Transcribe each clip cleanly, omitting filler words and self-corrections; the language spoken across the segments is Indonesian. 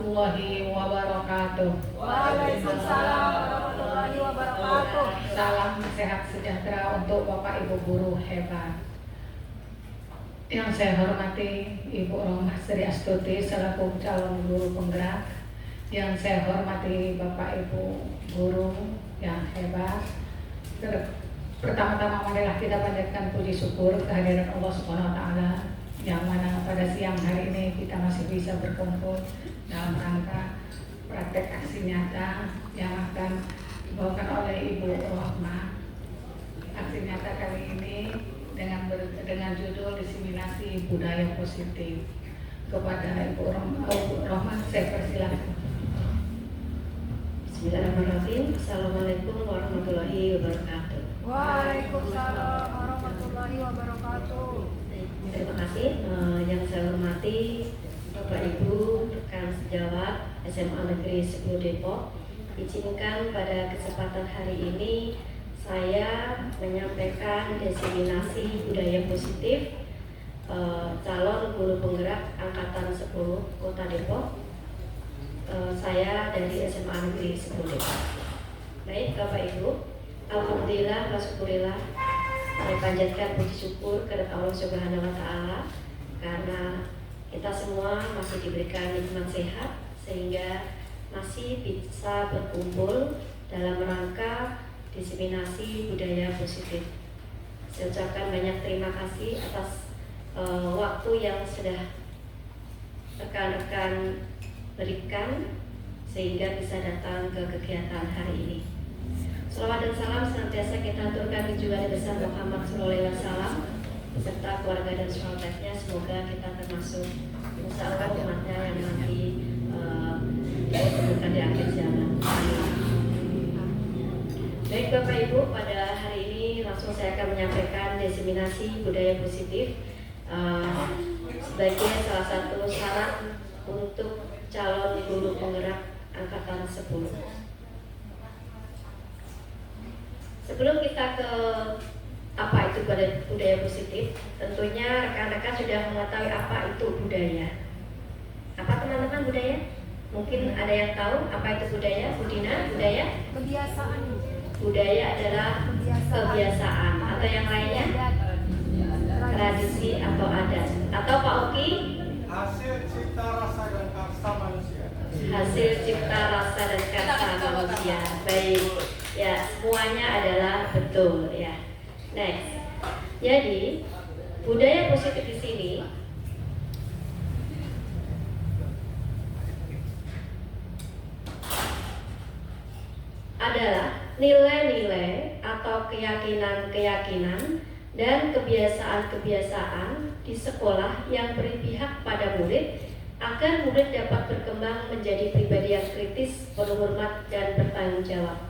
warahmatullahi wabarakatuh. Waalaikumsalam warahmatullahi wabarakatuh. Salam sehat sejahtera untuk Bapak Ibu guru hebat. Yang saya hormati Ibu Rohmah Sri Astuti selaku calon guru penggerak. Yang saya hormati Bapak Ibu guru yang hebat. Pertama-tama marilah kita panjatkan puji syukur kehadiran Allah Subhanahu wa taala yang mana pada siang hari ini kita masih bisa berkumpul dalam rangka praktek aksi nyata yang akan dibawakan oleh Ibu Rohmah. Aksi nyata kali ini dengan judul diseminasi budaya positif. Kepada Ibu Rohmah saya persilakan. Bismillahirrahmanirrahim. Assalamualaikum warahmatullahi wabarakatuh. Waalaikumsalam warahmatullahi wabarakatuh. Terima kasih. Yang saya hormati Bapak Ibu rekan sejawat SMA Negeri 10 Depok, izinkan pada kesempatan hari ini saya menyampaikan diseminasi budaya positif calon guru penggerak angkatan 10 Kota Depok. Saya dari SMA Negeri 10 Depok. Baik Bapak Ibu, alhamdulillah wa syukurillah, saya panjatkan puji syukur kepada Allah Subhanahu wa taala karena kita semua masih diberikan nikmat sehat sehingga masih bisa berkumpul dalam rangka diseminasi budaya positif. Saya ucapkan banyak terima kasih atas waktu yang sudah rekan-rekan berikan sehingga bisa datang ke kegiatan hari ini. Salawat dan salam senantiasa kita aturkan juga Nabi besar Muhammad SAW beserta keluarga dan sahabatnya. Semoga kita termasuk insya Allah umatnya yang nanti ditemukan di akhir zaman. Baik Bapak Ibu, pada hari ini langsung saya akan menyampaikan diseminasi budaya positif sebagai salah satu syarat untuk calon guru penggerak angkatan 10. Sebelum kita ke apa itu budaya positif, tentunya rekan-rekan sudah mengetahui apa itu budaya. Apa teman-teman budaya? Mungkin ada yang tahu apa itu budaya? Budina, budaya? Kebiasaan. Budaya adalah kebiasaan atau yang lainnya? Tradisi atau adat. Atau Pak Oki? Hasil cipta rasa dan karsa manusia. Hasil cipta rasa dan karsa manusia. Baik. Ya, semuanya adalah betul ya. Next. Jadi, budaya positif di sini adalah nilai-nilai atau keyakinan-keyakinan dan kebiasaan-kebiasaan di sekolah yang berpihak pada murid agar murid dapat berkembang menjadi pribadi yang kritis, penuh hormat dan bertanggung jawab.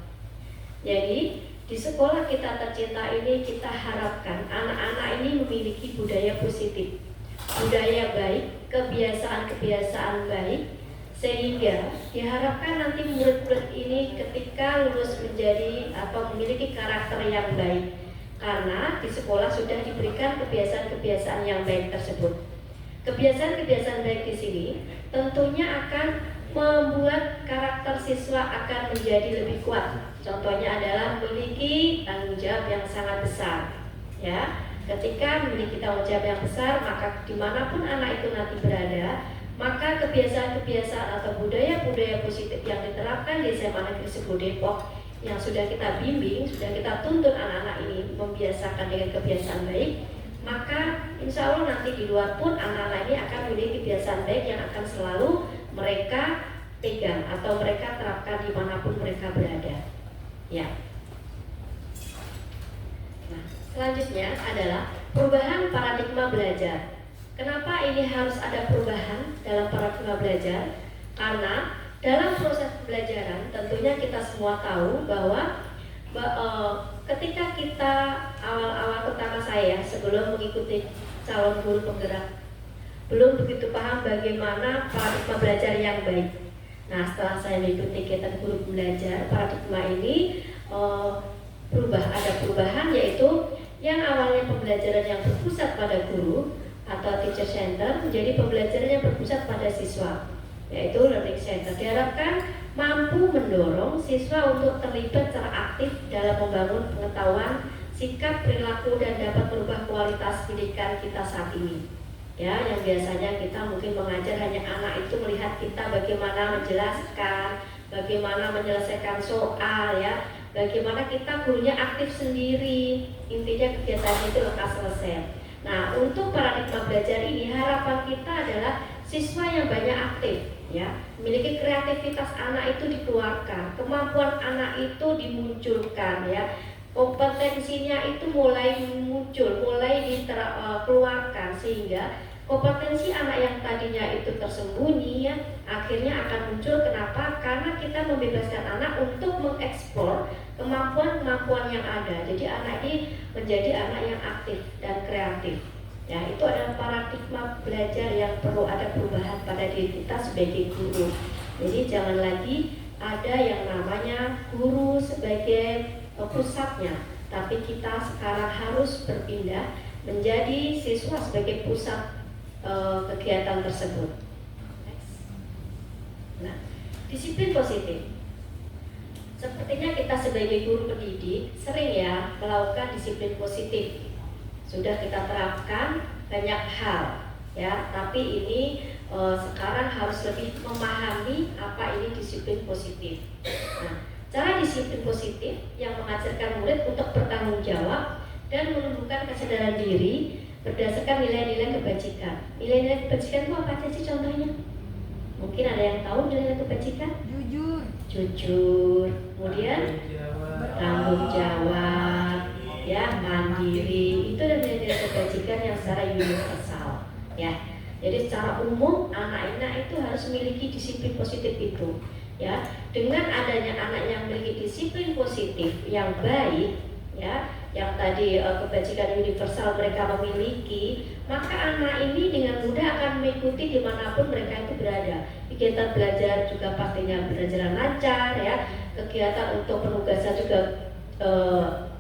Jadi di sekolah kita tercinta ini kita harapkan anak-anak ini memiliki budaya positif, budaya baik, kebiasaan-kebiasaan baik, sehingga diharapkan nanti murid-murid ini ketika lulus menjadi atau memiliki karakter yang baik, karena di sekolah sudah diberikan kebiasaan-kebiasaan yang baik tersebut. Kebiasaan-kebiasaan baik di sini tentunya akan membuat karakter siswa akan menjadi lebih kuat. Contohnya adalah memiliki tanggung jawab yang sangat besar. Ya, ketika memiliki tanggung jawab yang besar, maka dimanapun anak itu nanti berada, maka kebiasaan-kebiasaan atau budaya-budaya positif yang diterapkan di SMA Negeri 10 Depok yang sudah kita bimbing, sudah kita tuntun anak-anak ini membiasakan dengan kebiasaan baik, maka insya Allah nanti di luar pun anak-anak ini akan memiliki kebiasaan baik yang akan selalu mereka pegang atau mereka terapkan dimanapun mereka berada. Ya. Nah, selanjutnya adalah perubahan paradigma belajar. Kenapa ini harus ada perubahan dalam paradigma belajar? Karena dalam proses pembelajaran tentunya kita semua tahu bahwa ketika kita awal-awal pertama saya sebelum mengikuti calon guru penggerak belum begitu paham bagaimana paradigma belajar yang baik. Nah, setelah saya mengikuti kegiatan guru belajar, paradigma ini ada perubahan, yaitu yang awalnya pembelajaran yang berpusat pada guru atau teacher center menjadi pembelajaran yang berpusat pada siswa. yaitu learning center. Diharapkan mampu mendorong siswa untuk terlibat secara aktif dalam membangun pengetahuan, sikap, perilaku, dan dapat merubah kualitas pendidikan kita saat ini. Ya, yang biasanya kita mungkin mengajar hanya anak itu melihat kita bagaimana menjelaskan, bagaimana menyelesaikan soal, ya, bagaimana kita gurunya aktif sendiri. Intinya kegiatannya itu lekas selesai. Nah, untuk paradigma belajar ini harapan kita adalah siswa yang banyak aktif, ya, memiliki kreativitas anak itu dikeluarkan, kemampuan anak itu dimunculkan, ya, kompetensinya itu mulai muncul, mulai dikeluarkan, sehingga kompetensi anak yang tadinya itu tersembunyi, ya, akhirnya akan muncul. Kenapa? Karena kita membebaskan anak untuk mengeksplor kemampuan-kemampuan yang ada. Jadi anak ini menjadi anak yang aktif dan kreatif. Ya, itu adalah paradigma belajar yang perlu ada perubahan pada diri kita sebagai guru. Jadi jangan lagi ada yang namanya guru sebagai pusatnya, tapi kita sekarang harus berpindah menjadi siswa sebagai pusat kegiatan tersebut. Nah, disiplin positif. Sepertinya kita sebagai guru pendidik sering ya melakukan disiplin positif. Sudah kita terapkan banyak hal, ya. Tapi ini sekarang harus lebih memahami apa ini disiplin positif. Nah, cara disiplin positif yang mengajarkan murid untuk bertanggung jawab dan menumbuhkan kesadaran diri berdasarkan nilai-nilai kebajikan. Nilai-nilai kebajikan itu apa aja sih contohnya? Mungkin ada yang tahu nilai kebajikan? Jujur, kemudian bertanggung jawab, ya, mandiri. Itu adalah nilai-nilai kebajikan yang secara universal, ya. Jadi secara umum anak-anak itu harus memiliki disiplin positif itu, ya. Dengan adanya anak yang memiliki disiplin positif yang baik, ya, yang tadi kebajikan universal mereka memiliki, maka anak ini dengan mudah akan mengikuti dimanapun mereka itu berada. Kegiatan belajar juga pastinya berjalan lancar, ya. Kegiatan untuk penugasan juga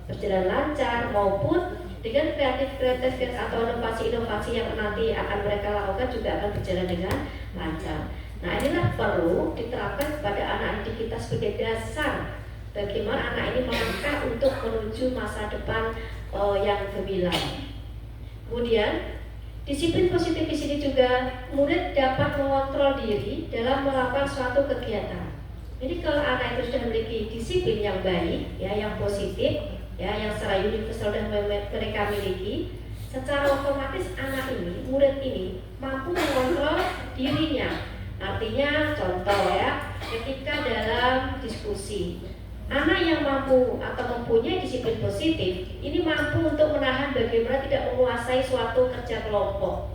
berjalan lancar, maupun dengan kreatif atau inovasi-inovasi yang nanti akan mereka lakukan juga akan berjalan dengan lancar. Nah, inilah perlu diterapkan kepada anak didik kita sebagai dasar bagaimana anak ini melangkah untuk menuju masa depan yang gemilang. Kemudian, disiplin positif di sini juga murid dapat mengontrol diri dalam melakukan suatu kegiatan. Jadi kalau anak itu sudah memiliki disiplin yang baik, ya, yang positif, ya, yang secara universal dan mereka miliki, secara otomatis anak ini, murid ini mampu mengontrol dirinya. Artinya contoh, ya, ketika dalam diskusi, anak yang mampu atau mempunyai disiplin positif ini mampu untuk menahan bagaimana tidak menguasai suatu kerja kelompok.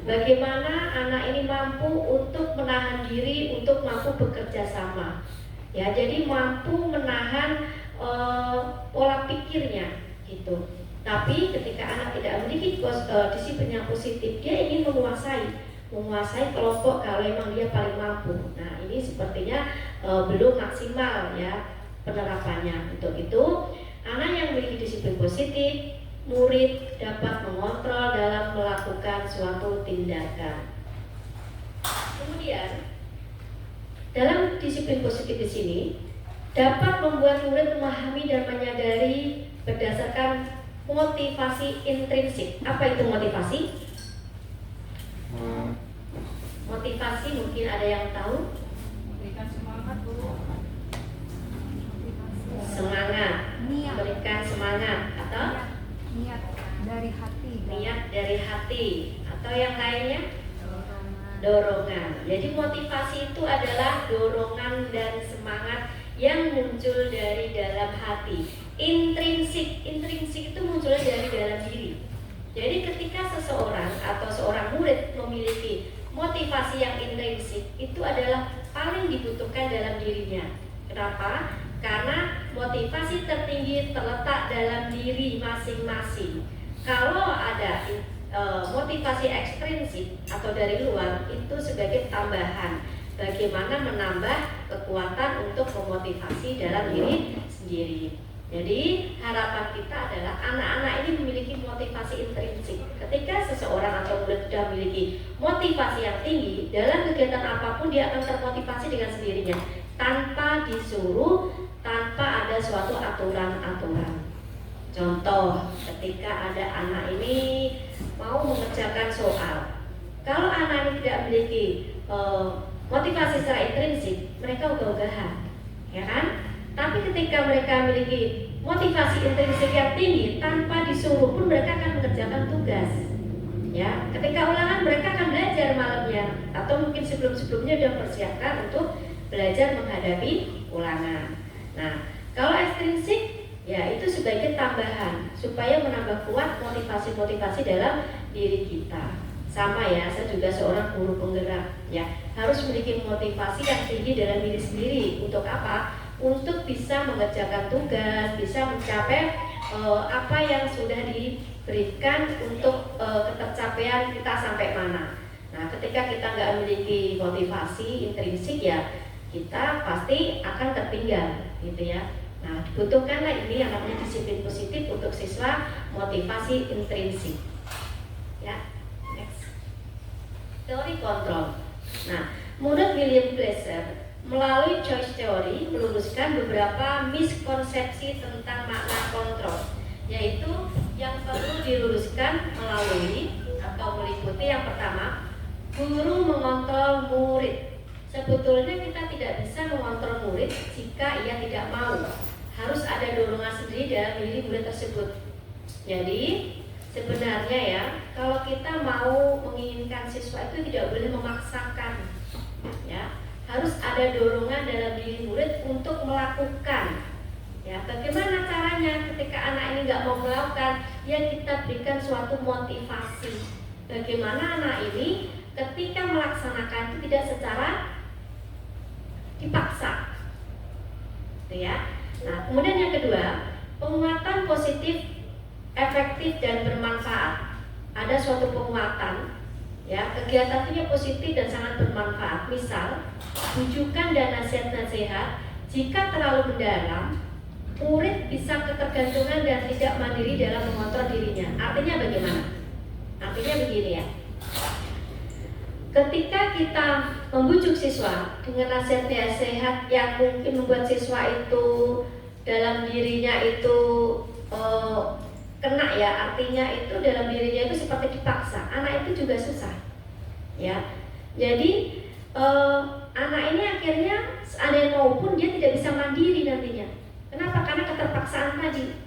Bagaimana anak ini mampu untuk menahan diri untuk mampu bekerja sama. Ya, jadi mampu menahan pola pikirnya gitu. Tapi ketika anak tidak memiliki disiplin yang positif, dia ingin menguasai kelompok kalau memang dia paling mampu. Nah, ini sepertinya belum maksimal, ya, penerapannya. Untuk itu, anak yang memiliki disiplin positif, murid dapat mengontrol dalam melakukan suatu tindakan. Kemudian, dalam disiplin positif di sini dapat membuat murid memahami dan menyadari berdasarkan motivasi intrinsik. Apa itu motivasi? Motivasi mungkin ada yang tahu? Berikan semangat, Bu. Semangat, Niat. memberikan semangat, atau Niat dari hati. niat dari hati, atau yang lainnya dorongan. Jadi motivasi itu adalah dorongan dan semangat yang muncul dari dalam hati. Intrinsik itu munculnya dari dalam diri. Jadi ketika seseorang atau seorang murid memiliki motivasi yang intrinsik, itu adalah paling dibutuhkan dalam dirinya. Kenapa? Karena motivasi tertinggi terletak dalam diri masing-masing. Kalau ada motivasi ekstrinsik atau dari luar, itu sebagai tambahan bagaimana menambah kekuatan untuk memotivasi dalam diri sendiri. Jadi harapan kita adalah anak-anak ini memiliki motivasi intrinsik. Ketika seseorang atau murid sudah memiliki motivasi yang tinggi, dalam kegiatan apapun dia akan termotivasi dengan sendirinya, tanpa disuruh, tanpa ada suatu aturan-aturan. Contoh, ketika ada anak ini mau mengerjakan soal, kalau anak ini tidak memiliki motivasi secara intrinsik, mereka ogah-ogahan, ya kan? Tapi ketika mereka memiliki motivasi intrinsik yang tinggi, tanpa disuruh pun mereka akan mengerjakan tugas. Ya, ketika ulangan mereka akan belajar malamnya, atau mungkin sebelum-sebelumnya sudah persiapkan untuk belajar menghadapi ulangan. Nah, kalau ekstrinsik, ya itu sebagai tambahan supaya menambah kuat motivasi-motivasi dalam diri kita. Sama ya, saya juga seorang guru penggerak, ya harus memiliki motivasi yang tinggi dalam diri sendiri. Untuk apa? Untuk bisa mengerjakan tugas, bisa mencapai apa yang sudah diberikan untuk ketercapaian kita sampai mana. Nah, ketika kita nggak memiliki motivasi intrinsik, ya kita pasti akan tertinggal, gitu ya. Nah, dibutuhkanlah ini yang namanya disiplin positif untuk siswa, motivasi intrinsik. Ya, next. Teori kontrol. Nah, menurut William Glasser, melalui choice theory meluruskan beberapa miskonsepsi tentang makna kontrol, yaitu yang perlu diluruskan melalui atau meliputi yang pertama, guru mengontrol murid. Sebetulnya kita tidak bisa mengontrol murid jika ia tidak mau. Harus ada dorongan sendiri dalam diri murid tersebut. Jadi sebenarnya ya, kalau kita mau menginginkan siswa itu tidak boleh memaksakan, ya. Harus ada dorongan dalam diri murid untuk melakukan. Ya, bagaimana caranya ketika anak ini nggak mau melakukan? Ya kita berikan suatu motivasi. Bagaimana anak ini ketika melaksanakan itu tidak secara dipaksa, gitu ya. Nah, kemudian yang kedua, penguatan positif, efektif dan bermanfaat. Ada suatu penguatan, ya kegiatannya positif dan sangat bermanfaat. Misal, rujukan dan nasihat-nasihat jika terlalu mendalam, murid bisa ketergantungan dan tidak mandiri dalam mengontrol dirinya. Artinya bagaimana? Artinya begini ya. Ketika kita membujuk siswa dengan nasihat-nasihat yang mungkin membuat siswa itu dalam dirinya itu kena ya, artinya itu dalam dirinya itu seperti dipaksa, anak itu juga susah, ya. Jadi anak ini akhirnya seandainya maupun dia tidak bisa mandiri nantinya. Kenapa? Karena keterpaksaan tadi.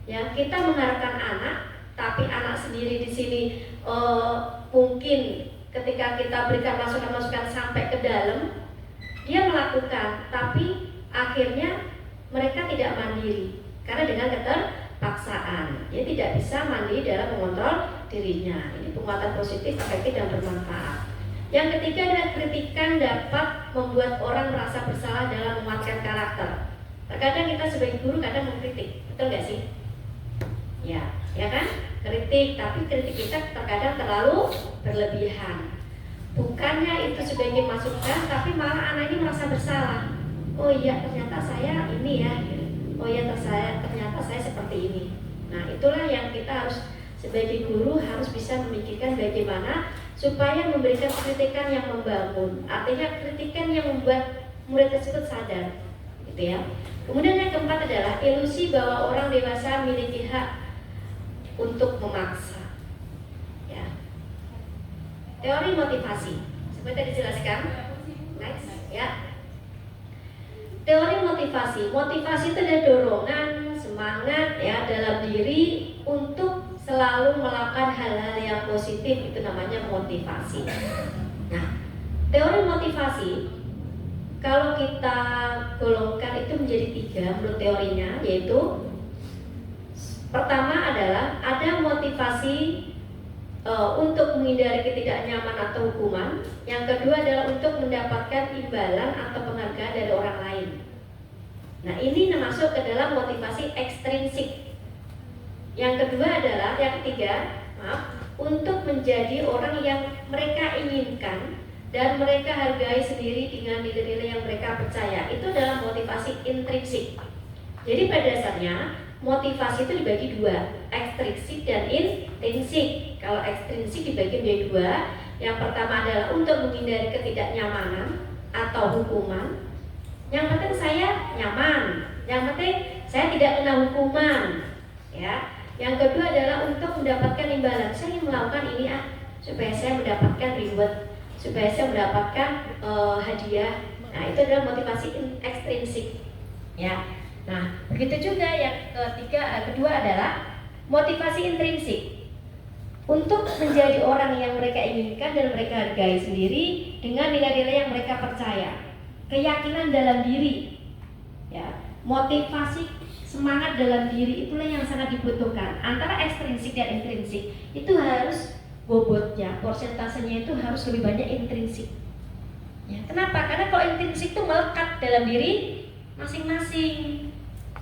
Ya, kita mengharapkan anak, tapi anak sendiri di sini mungkin ketika kita berikan masukan-masukan sampai ke dalam, dia melakukan, tapi akhirnya mereka tidak mandiri karena dengan keterpaksaan, dia tidak bisa mandiri dalam mengontrol dirinya. Ini penguatan positif, efektif dan bermanfaat. Yang ketiga adalah kritikan dapat membuat orang merasa bersalah dalam menguatkan karakter. Terkadang kita sebagai guru kadang mengkritik, betul nggak sih? Ya kan? Kritik, tapi kritik kita terkadang terlalu berlebihan. Bukannya itu sebagai masukan, tapi malah anak ini merasa bersalah. Oh iya, ternyata saya ini ya. Oh iya, ternyata saya seperti ini. Nah, itulah yang kita harus sebagai guru harus bisa memikirkan bagaimana supaya memberikan kritikan yang membangun. Artinya kritikan yang membuat murid tersebut sadar, gitu ya. Kemudian yang keempat adalah ilusi bahwa orang dewasa memiliki hak untuk memaksa. Ya. Teori motivasi seperti dijelaskan. Next, ya. Teori motivasi. Motivasi itu adalah dorongan, semangat ya dalam diri untuk selalu melakukan hal-hal yang positif, itu namanya motivasi. Nah, teori motivasi kalau kita golongkan itu menjadi 3 menurut teorinya, yaitu pertama adalah ada motivasi untuk menghindari ketidaknyamanan atau hukuman. Yang kedua adalah untuk mendapatkan imbalan atau penghargaan dari orang lain. Nah, ini masuk ke dalam motivasi ekstrinsik. Yang kedua adalah, yang ketiga, untuk menjadi orang yang mereka inginkan dan mereka hargai sendiri dengan nilai-nilai yang mereka percaya. Itu adalah motivasi intrinsik. Jadi pada dasarnya motivasi itu dibagi dua, ekstrinsik dan intrinsik. Kalau ekstrinsik dibagi menjadi dua. Yang pertama adalah untuk menghindari ketidaknyamanan atau hukuman. Yang penting saya nyaman, yang penting saya tidak kena hukuman, ya. Yang kedua adalah untuk mendapatkan imbalan. Saya ingin melakukan ini supaya saya mendapatkan reward, supaya saya mendapatkan hadiah. Nah, itu adalah motivasi ekstrinsik, ya. Nah, begitu juga yang kedua adalah motivasi intrinsik. Untuk menjadi orang yang mereka inginkan dan mereka hargai sendiri dengan nilai-nilai yang mereka percaya, keyakinan dalam diri, ya, motivasi semangat dalam diri itulah yang sangat dibutuhkan. Antara ekstrinsik dan intrinsik itu harus bobotnya, persentasenya itu harus lebih banyak intrinsik. Ya, kenapa? Karena kalau intrinsik itu melekat dalam diri masing-masing.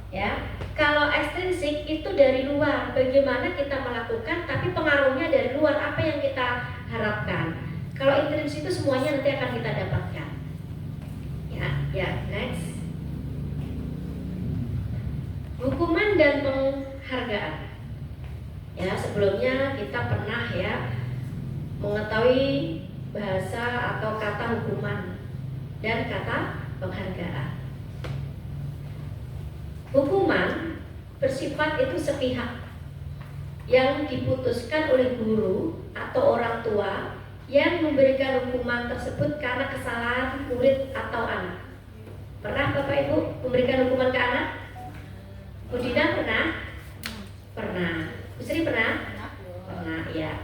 Ya, kalau ekstrinsik itu dari luar, bagaimana kita melakukan, tapi pengaruhnya dari luar, apa yang kita harapkan. Kalau intrinsik itu semuanya nanti akan kita dapatkan. Ya, next. Hukuman dan penghargaan. Ya, sebelumnya kita pernah ya mengetahui bahasa atau kata hukuman dan kata penghargaan. Hukuman bersifat itu sepihak yang diputuskan oleh guru atau orang tua yang memberikan hukuman tersebut karena kesalahan murid atau anak. Pernah Bapak Ibu memberikan hukuman ke anak? Bu Dina pernah? Pernah. Bu Sri pernah? Pernah, ya.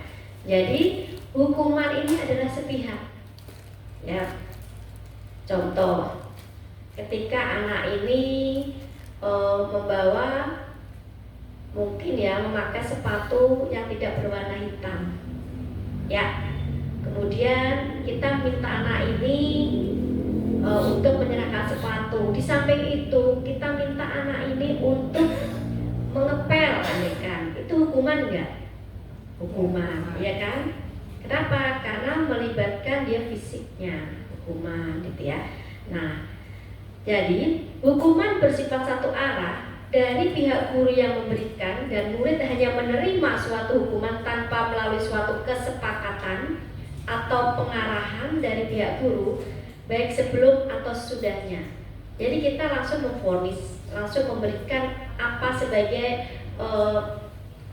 Jadi hukuman ini adalah sepihak. Ya. Contoh, ketika anak ini membawa mungkin ya memakai sepatu yang tidak berwarna hitam, ya. Kemudian kita minta anak ini untuk menyerahkan sepatu. Di samping itu kita minta anak ini untuk mengepel, kan? Itu hukuman enggak? Hukuman, ya kan? Kenapa? Karena melibatkan dia fisiknya, hukuman, gitu ya. Nah, jadi hukuman bersifat satu arah dari pihak guru yang memberikan dan murid hanya menerima suatu hukuman tanpa melalui suatu kesepakatan atau pengarahan dari pihak guru, baik sebelum atau sesudahnya. Jadi kita langsung memvonis, langsung memberikan apa sebagai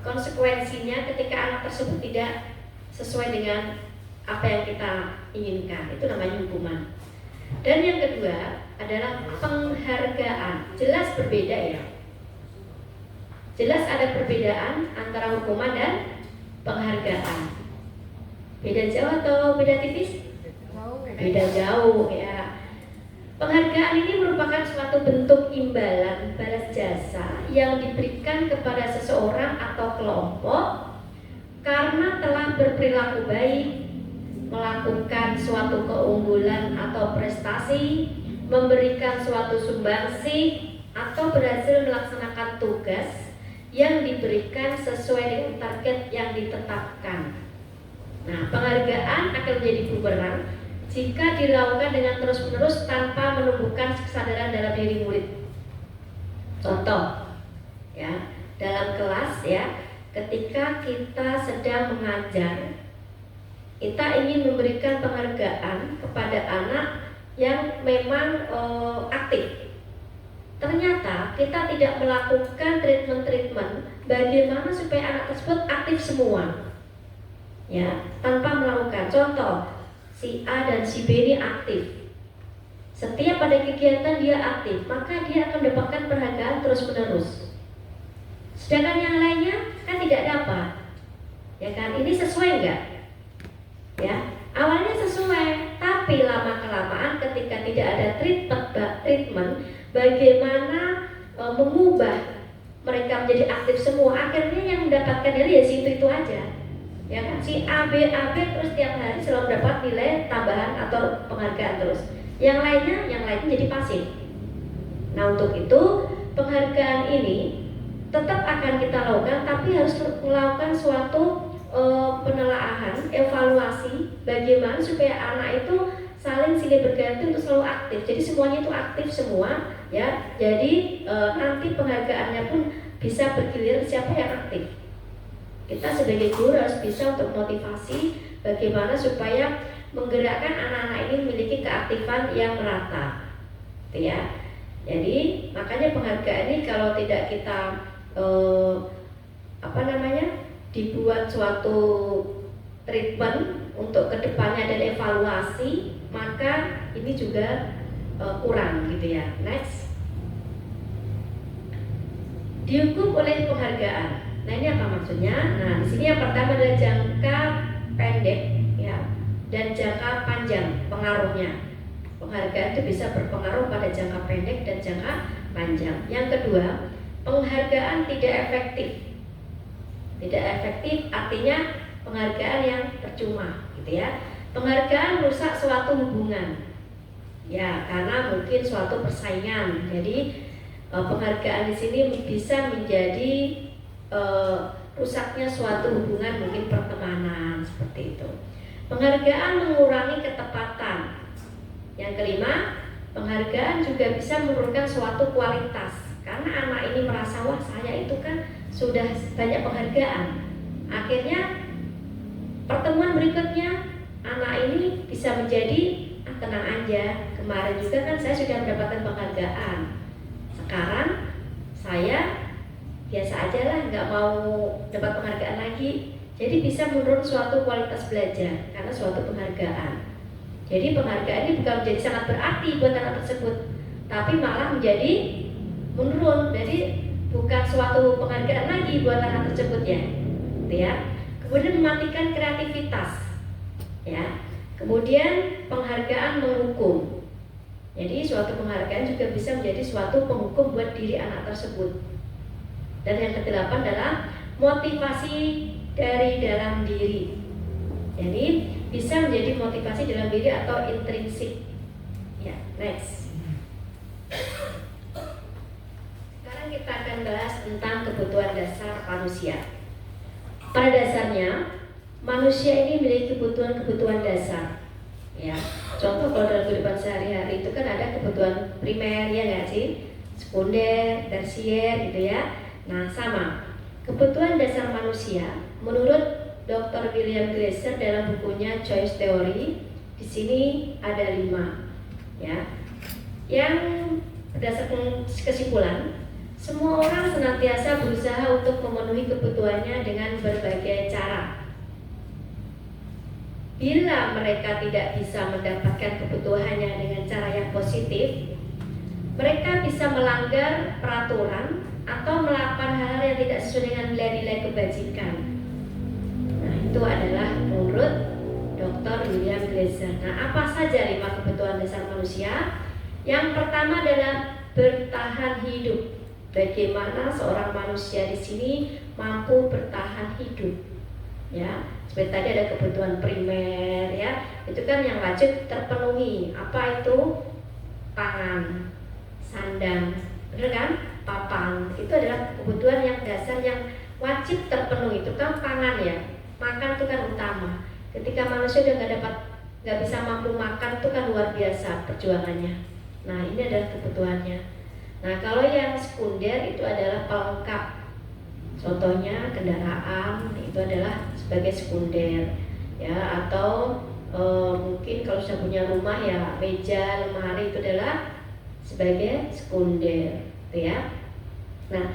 konsekuensinya ketika anak tersebut tidak sesuai dengan apa yang kita inginkan. Itu namanya hukuman. Dan yang kedua adalah penghargaan. Jelas berbeda ya. Jelas ada perbedaan antara hukuman dan penghargaan. Beda jauh atau beda tipis? Beda jauh ya. Penghargaan ini merupakan suatu bentuk imbalan balas jasa yang diberikan kepada seseorang atau kelompok karena telah berperilaku baik, melakukan suatu keunggulan atau prestasi, memberikan suatu sumbangsih, atau berhasil melaksanakan tugas yang diberikan sesuai dengan target yang ditetapkan. Nah, penghargaan akan menjadi bumerang jika dilakukan dengan terus-menerus tanpa menumbuhkan kesadaran dalam diri murid. Contoh, ya, dalam kelas ya, ketika kita sedang mengajar, kita ingin memberikan penghargaan kepada anak yang memang aktif. Ternyata kita tidak melakukan treatment bagaimana supaya anak tersebut aktif semua, ya, tanpa melakukan. Contoh, si A dan si B ini aktif. Setiap pada kegiatan dia aktif, maka dia akan mendapatkan penghargaan terus-menerus. Sedangkan yang lainnya kan tidak dapat, ya kan? Ini sesuai enggak? Ya, awalnya sesuai, tapi lama-kelamaan ketika tidak ada treatment, bagaimana mengubah mereka menjadi aktif semua, akhirnya yang mendapatkan nilai ya si itu aja, ya kan? Si A B terus tiap hari selalu mendapat nilai tambahan atau penghargaan terus. Yang lainnya jadi pasif. Nah, untuk itu penghargaan ini tetap akan kita lakukan, tapi harus melakukan suatu penelaahan, evaluasi bagaimana supaya anak itu saling silih berganti untuk selalu aktif. Jadi semuanya itu aktif semua, ya. Jadi nanti penghargaannya pun bisa bergiliran siapa yang aktif. Kita sebagai guru harus bisa untuk motivasi bagaimana supaya menggerakkan anak-anak ini memiliki keaktifan yang merata, gitu ya. Jadi makanya penghargaan ini kalau tidak kita dibuat suatu treatment untuk kedepannya dan evaluasi, maka ini juga kurang, gitu ya. Next, dihukum oleh penghargaan. Nah ini apa maksudnya? Nah di sini yang pertama adalah jangka pendek, ya, dan jangka panjang pengaruhnya. Penghargaan itu bisa berpengaruh pada jangka pendek dan jangka panjang. Yang kedua, penghargaan tidak efektif. Tidak efektif artinya penghargaan yang percuma, gitu ya. Penghargaan merusak suatu hubungan, ya, karena mungkin suatu persaingan. Jadi penghargaan di sini bisa menjadi rusaknya suatu hubungan, mungkin pertemanan, seperti itu. Penghargaan mengurangi ketepatan. Yang kelima, penghargaan juga bisa menurunkan suatu kualitas, karena anak ini merasa, wah saya itu kan sudah banyak penghargaan. Akhirnya pertemuan berikutnya anak ini bisa menjadi tenang aja, kemarin juga kan saya sudah mendapatkan penghargaan, sekarang saya biasa aja lah, nggak mau dapat penghargaan lagi. Jadi bisa menurun suatu kualitas belajar karena suatu penghargaan. Jadi penghargaan ini bukan menjadi sangat berarti buat anak tersebut, tapi malah menjadi menurun. Jadi bukan suatu penghargaan lagi buat anak tersebut, ya, gitu ya. Kemudian mematikan kreativitas, ya. Kemudian penghargaan menghukum. Jadi suatu penghargaan juga bisa menjadi suatu penghukum buat diri anak tersebut. Dan yang kedelapan adalah motivasi dari dalam diri. Jadi bisa menjadi motivasi dalam diri atau intrinsik. Ya, next. Sekarang kita akan bahas tentang kebutuhan dasar manusia. Pada dasarnya, manusia ini memiliki kebutuhan dasar. Ya, contoh kalau dalam kehidupan sehari-hari itu kan ada kebutuhan primer, ya nggak sih? Sekunder, tersier, gitu ya. Nah, sama. Kebutuhan dasar manusia menurut Dr. William Glasser dalam bukunya Choice Theory, di sini ada 5, ya. Yang berdasarkan kesimpulan, semua orang senantiasa berusaha untuk memenuhi kebutuhannya dengan berbagai cara. Bila mereka tidak bisa mendapatkan kebutuhannya dengan cara yang positif, mereka bisa melanggar peraturan atau melakukan hal-hal yang tidak sesuai dengan nilai-nilai kebajikan. Nah, itu adalah menurut Dr. William Glasser. Nah, apa saja 5 kebutuhan dasar manusia? Yang pertama adalah bertahan hidup. Bagaimana seorang manusia di sini mampu bertahan hidup? Ya, seperti tadi ada kebutuhan primer, ya, itu kan yang wajib terpenuhi. Apa itu? Pangan, sandang, benar kan? Papan, itu adalah kebutuhan yang dasar yang wajib terpenuhi. Itu kan pangan, ya. Makan itu kan utama. Ketika manusia udah nggak bisa mampu makan, itu kan luar biasa perjuangannya. Nah, ini adalah kebutuhannya. Nah, kalau yang sekunder itu adalah pelengkap. Contohnya kendaraan itu adalah sebagai sekunder, ya, atau mungkin kalau sudah punya rumah, ya, meja, lemari itu adalah sebagai sekunder, gitu ya. Nah,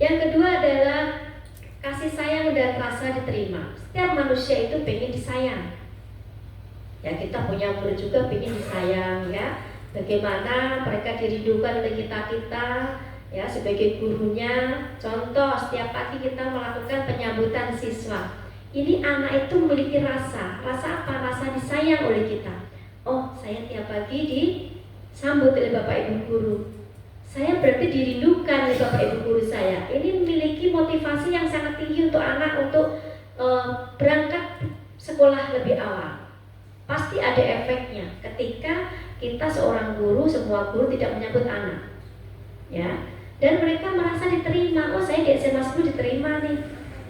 yang kedua adalah kasih sayang dan rasa diterima. Setiap manusia itu pengen disayang. Ya, kita punya murid juga pengen disayang, ya. Bagaimana mereka dirindukan oleh kita, ya, sebagai gurunya. Contoh, setiap pagi kita melakukan penyambutan siswa. Ini anak itu memiliki rasa apa? Rasa disayang oleh kita. Oh, saya tiap pagi disambut oleh Bapak Ibu guru. Saya berarti dirindukan oleh Bapak Ibu guru saya. Ini memiliki motivasi yang sangat tinggi untuk anak untuk berangkat sekolah lebih awal. Pasti ada efeknya ketika kita seorang guru, semua guru tidak menyambut anak, ya. Dan mereka merasa diterima. Oh, saya di SMA 10 diterima nih,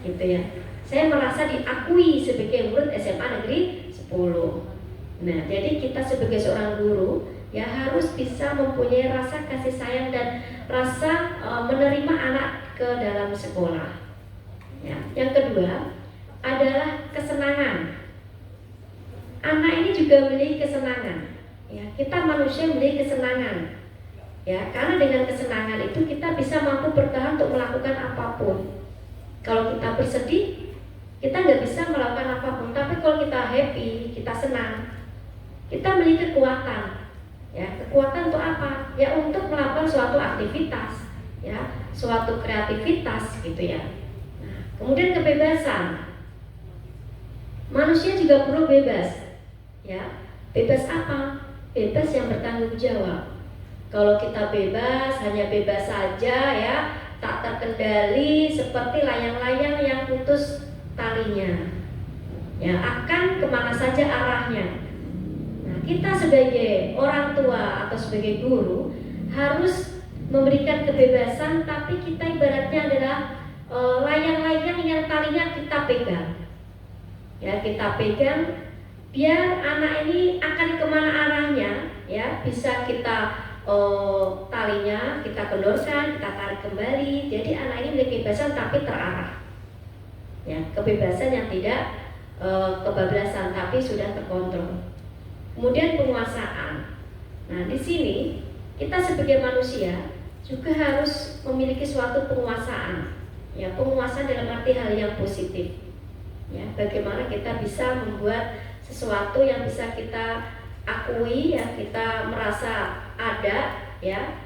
gitu ya. Saya merasa diakui sebagai murid SMA Negeri 10. Nah, jadi kita sebagai seorang guru, ya, harus bisa mempunyai rasa kasih sayang dan rasa menerima anak ke dalam sekolah. Ya. Yang kedua adalah kesenangan. Anak ini juga memiliki kesenangan. Ya, kita manusia memiliki kesenangan. Ya, karena dengan kesenangan itu kita bisa mampu bertahan untuk melakukan apapun. Kalau kita bersedih, kita nggak bisa melakukan apapun. Tapi kalau kita happy, kita senang, kita memiliki kekuatan. Ya, kekuatan untuk apa? Ya, untuk melakukan suatu aktivitas, ya, suatu kreativitas, gitu ya. Nah, kemudian kebebasan. Manusia juga perlu bebas. Ya, bebas apa? Bebas yang bertanggung jawab. Kalau kita bebas, hanya bebas saja ya, tak terkendali seperti layang-layang yang putus talinya, ya akan kemana saja arahnya. Nah, kita sebagai orang tua atau sebagai guru harus memberikan kebebasan, tapi kita ibaratnya adalah layang-layang yang talinya kita pegang. Ya, kita pegang biar anak ini akan kemana arahnya, ya bisa kita talinya kita kendorkan, kita tarik kembali. Jadi anak ini memiliki kebebasan tapi terarah. Ya, kebebasan yang tidak kebablasan tapi sudah terkontrol. Kemudian penguasaan. Nah, di sini kita sebagai manusia juga harus memiliki suatu penguasaan. Ya, penguasaan dalam arti hal yang positif. Ya, bagaimana kita bisa membuat sesuatu yang bisa kita akui, ya kita merasa ada, ya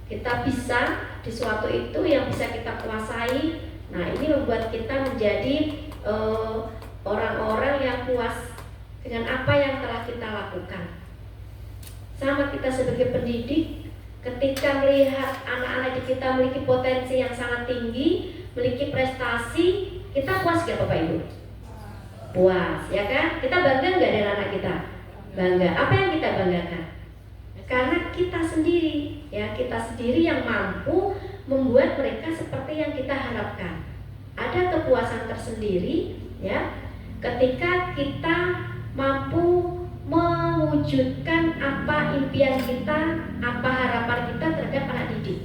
kita bisa di suatu itu yang bisa kita kuasai. Nah, ini membuat kita menjadi orang-orang yang puas dengan apa yang telah kita lakukan. Sama kita sebagai pendidik, ketika melihat anak-anak kita memiliki potensi yang sangat tinggi, memiliki prestasi, kita puas gak Bapak Ibu? Puas, ya kan? Kita bangga nggak dengan anak kita? Bangga. Apa yang kita banggakan? Karena kita sendiri, ya kita sendiri yang mampu membuat mereka seperti yang kita harapkan. Ada kepuasan tersendiri, ya, ketika kita mampu mewujudkan apa impian kita, apa harapan kita terhadap anak didik.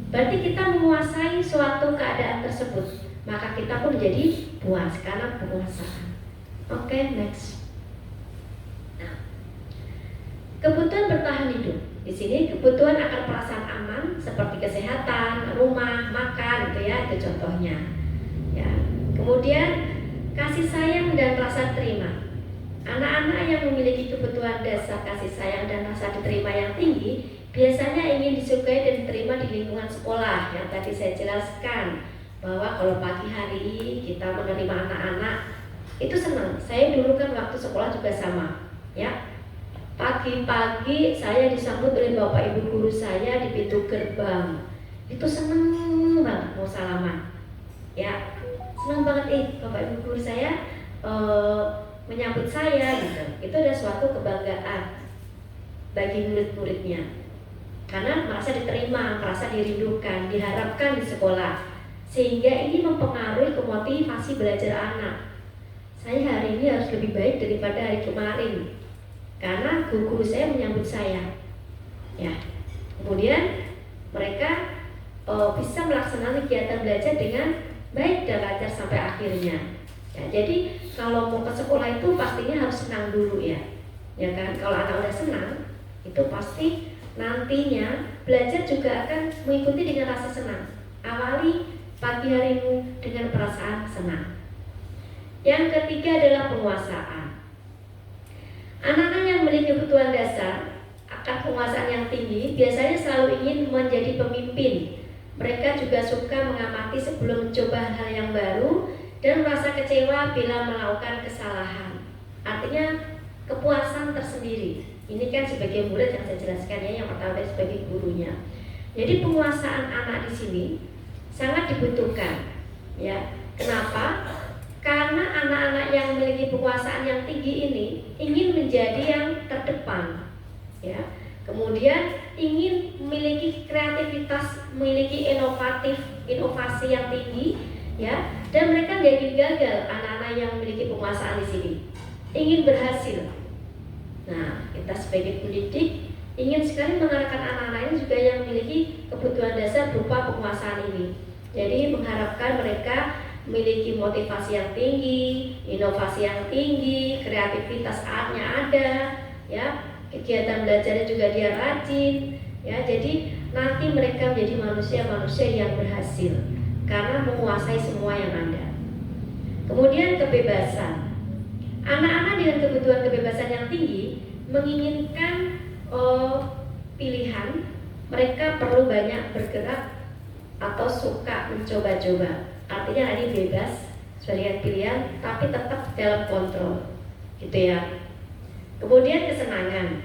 Berarti kita menguasai suatu keadaan tersebut, maka kita pun menjadi puas karena penguasaan. Oke, next. Nah, kebutuhan bertahan hidup. Di sini kebutuhan akan perasaan aman seperti kesehatan, rumah, makan, gitu ya, itu contohnya. Ya. Kemudian kasih sayang dan rasa terima. Anak-anak yang memiliki kebutuhan dasar kasih sayang dan rasa diterima yang tinggi biasanya ingin disukai dan diterima di lingkungan sekolah. Yang tadi saya jelaskan bahwa kalau pagi hari kita menerima anak-anak itu senang. Saya dulu kan waktu sekolah juga sama, ya. Pagi-pagi saya disambut oleh bapak ibu guru saya di pintu gerbang. Itu senang banget mau salaman, ya. Senang banget bapak ibu guru saya menyambut saya gitu. Itu ada suatu kebanggaan bagi murid-muridnya. Karena merasa diterima, merasa dirindukan, diharapkan di sekolah. Sehingga ini mempengaruhi kemotivasi belajar anak. Saya hari ini harus lebih baik daripada hari kemarin karena guru saya menyambut saya. Ya, kemudian mereka bisa melaksanakan kegiatan belajar dengan baik dan lancar sampai akhirnya. Ya, jadi kalau mau ke sekolah itu pastinya harus senang dulu ya kan? Kalau anak udah senang, itu pasti nantinya belajar juga akan mengikuti dengan rasa senang. Awali pagi harimu dengan perasaan senang. Yang ketiga adalah penguasaan. Anak-anak yang memiliki kebutuhan dasar akan penguasaan yang tinggi biasanya selalu ingin menjadi pemimpin. Mereka juga suka mengamati sebelum mencoba hal yang baru dan merasa kecewa bila melakukan kesalahan. Artinya kepuasan tersendiri. Ini kan sebagai murid yang saya jelaskan ya, yang pertama sebagai gurunya. Jadi penguasaan anak di sini sangat dibutuhkan. Ya, kenapa? Karena anak-anak yang memiliki penguasaan yang tinggi ini ingin menjadi yang terdepan, ya. Kemudian ingin memiliki kreativitas, memiliki inovasi yang tinggi, ya. Dan mereka nggak ingin gagal. Anak-anak yang memiliki penguasaan di sini ingin berhasil. Nah, kita sebagai pendidik ingin sekali mengarahkan anak-anak ini juga yang memiliki kebutuhan dasar berupa penguasaan ini. Jadi mengharapkan mereka memiliki motivasi yang tinggi, inovasi yang tinggi, kreativitas artnya ada, ya, kegiatan belajarnya juga dia rajin, ya. Jadi nanti mereka menjadi manusia-manusia yang berhasil karena menguasai semua yang ada. Kemudian kebebasan. Anak-anak dengan kebutuhan kebebasan yang tinggi menginginkan pilihan. Mereka perlu banyak bergerak atau suka mencoba-coba. Artinya ini bebas, sebagai pilihan, tapi tetap dalam kontrol, gitu ya. Kemudian kesenangan.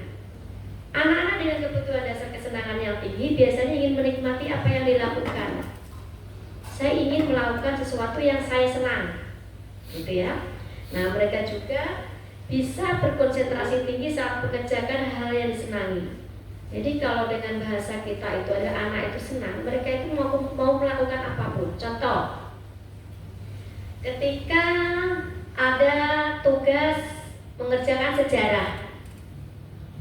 Anak-anak dengan kebutuhan dasar kesenangan yang tinggi biasanya ingin menikmati apa yang dilakukan. Saya ingin melakukan sesuatu yang saya senang, gitu ya. Nah, mereka juga bisa berkonsentrasi tinggi saat mengerjakan hal yang disenangi. Jadi kalau dengan bahasa kita itu ada anak itu senang, mereka itu mau melakukan apapun. Contoh, ketika ada tugas mengerjakan sejarah,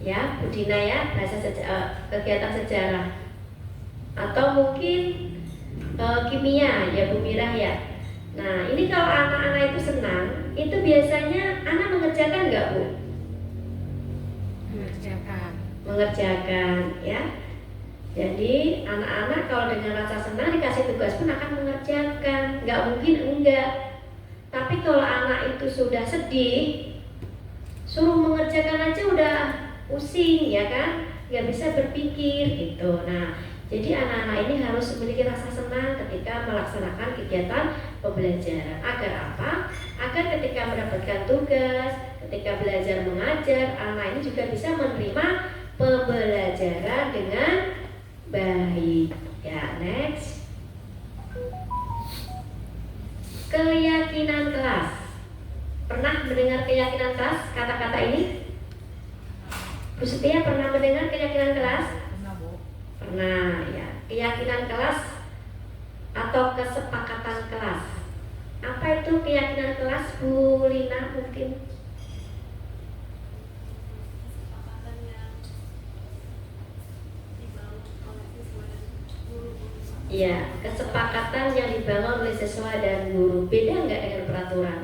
ya, Bu Dina ya, kegiatan sejarah, atau mungkin kimia, ya Bu Mira ya. Nah, ini kalau anak-anak itu senang, itu biasanya anak mengerjakan nggak Bu? Mengerjakan, ya. Jadi anak-anak kalau dengan rasa senang dikasih tugas pun akan mengerjakan, nggak mungkin enggak. Tapi kalau anak itu sudah sedih, suruh mengerjakan aja udah pusing, ya kan? Nggak bisa berpikir gitu. Nah, jadi anak-anak ini harus memiliki rasa senang ketika melaksanakan kegiatan pembelajaran. Agar apa? Agar ketika mendapatkan tugas, ketika belajar mengajar, anak ini juga bisa menerima pembelajaran dengan baik. Ya, next. Keyakinan kelas. Pernah mendengar keyakinan kelas, kata-kata ini? Bu Setia pernah mendengar keyakinan kelas? Pernah, ya. Keyakinan kelas atau kesepakatan kelas. Apa itu keyakinan kelas, Bu Lina mungkin? Ya, kesepakatan yang dibangun oleh siswa dan guru. Beda nggak dengan peraturan?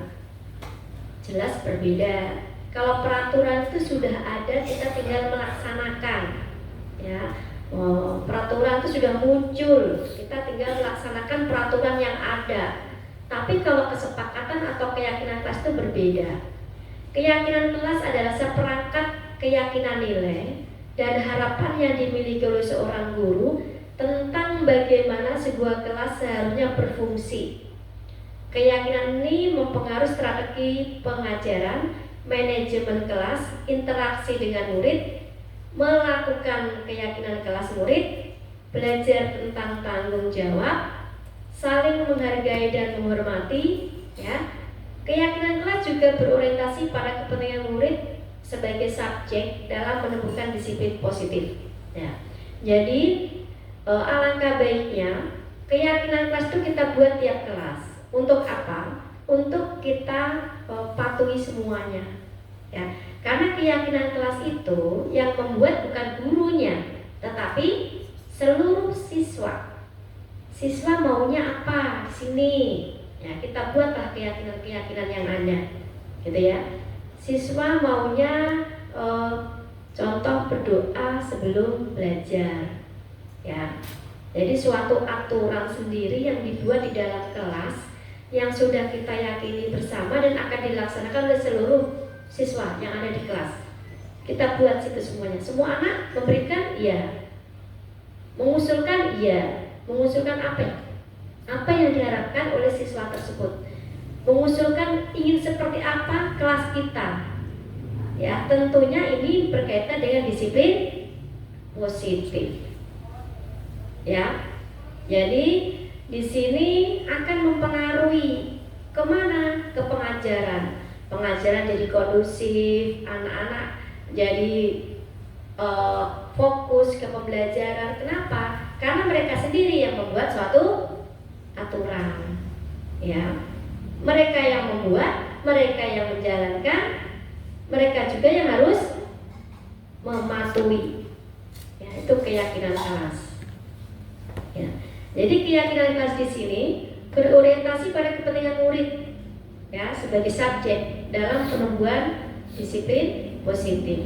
Jelas berbeda. Kalau peraturan itu sudah ada, kita tinggal melaksanakan. Ya, peraturan itu sudah muncul, kita tinggal melaksanakan peraturan yang ada. Tapi kalau kesepakatan atau keyakinan kelas itu berbeda. Keyakinan kelas adalah seperangkat keyakinan nilai dan harapan yang dimiliki oleh seorang guru tentang bagaimana sebuah kelas seharusnya berfungsi. Keyakinan ini mempengaruhi strategi pengajaran, manajemen kelas, interaksi dengan murid, melakukan keyakinan kelas murid, belajar tentang tanggung jawab, saling menghargai dan menghormati, ya. Keyakinan kelas juga berorientasi pada kepentingan murid sebagai subjek dalam menemukan disiplin positif. Ya. Jadi alangkah baiknya keyakinan kelas itu kita buat tiap kelas. Untuk apa? Untuk kita patuhi semuanya. Ya. Karena keyakinan kelas itu yang membuat bukan gurunya, tetapi seluruh siswa. Siswa maunya apa di sini? Ya, kita buatlah keyakinan-keyakinan yang ada, gitu ya. Siswa maunya contoh berdoa sebelum belajar, ya. Jadi suatu aturan sendiri yang dibuat di dalam kelas yang sudah kita yakini bersama dan akan dilaksanakan oleh seluruh siswa yang ada di kelas. Kita buat situ semuanya. Semua anak memberikan iya, mengusulkan iya. Mengusulkan apa? Apa yang diharapkan oleh siswa tersebut? Mengusulkan ingin seperti apa kelas kita? Ya, tentunya ini berkaitan dengan disiplin positif. Ya, jadi di sini akan mempengaruhi kemana? Ke pengajaran. Pengajaran jadi kondusif, anak-anak jadi fokus ke pembelajaran. Kenapa? Karena mereka sendiri yang membuat suatu aturan, ya. Mereka yang membuat, mereka yang menjalankan, mereka juga yang harus mematuhi. Ya, itu keyakinan kelas. Ya. Jadi keyakinan kelas di sini berorientasi pada kepentingan murid ya sebagai subjek dalam penumbuhan disiplin positif.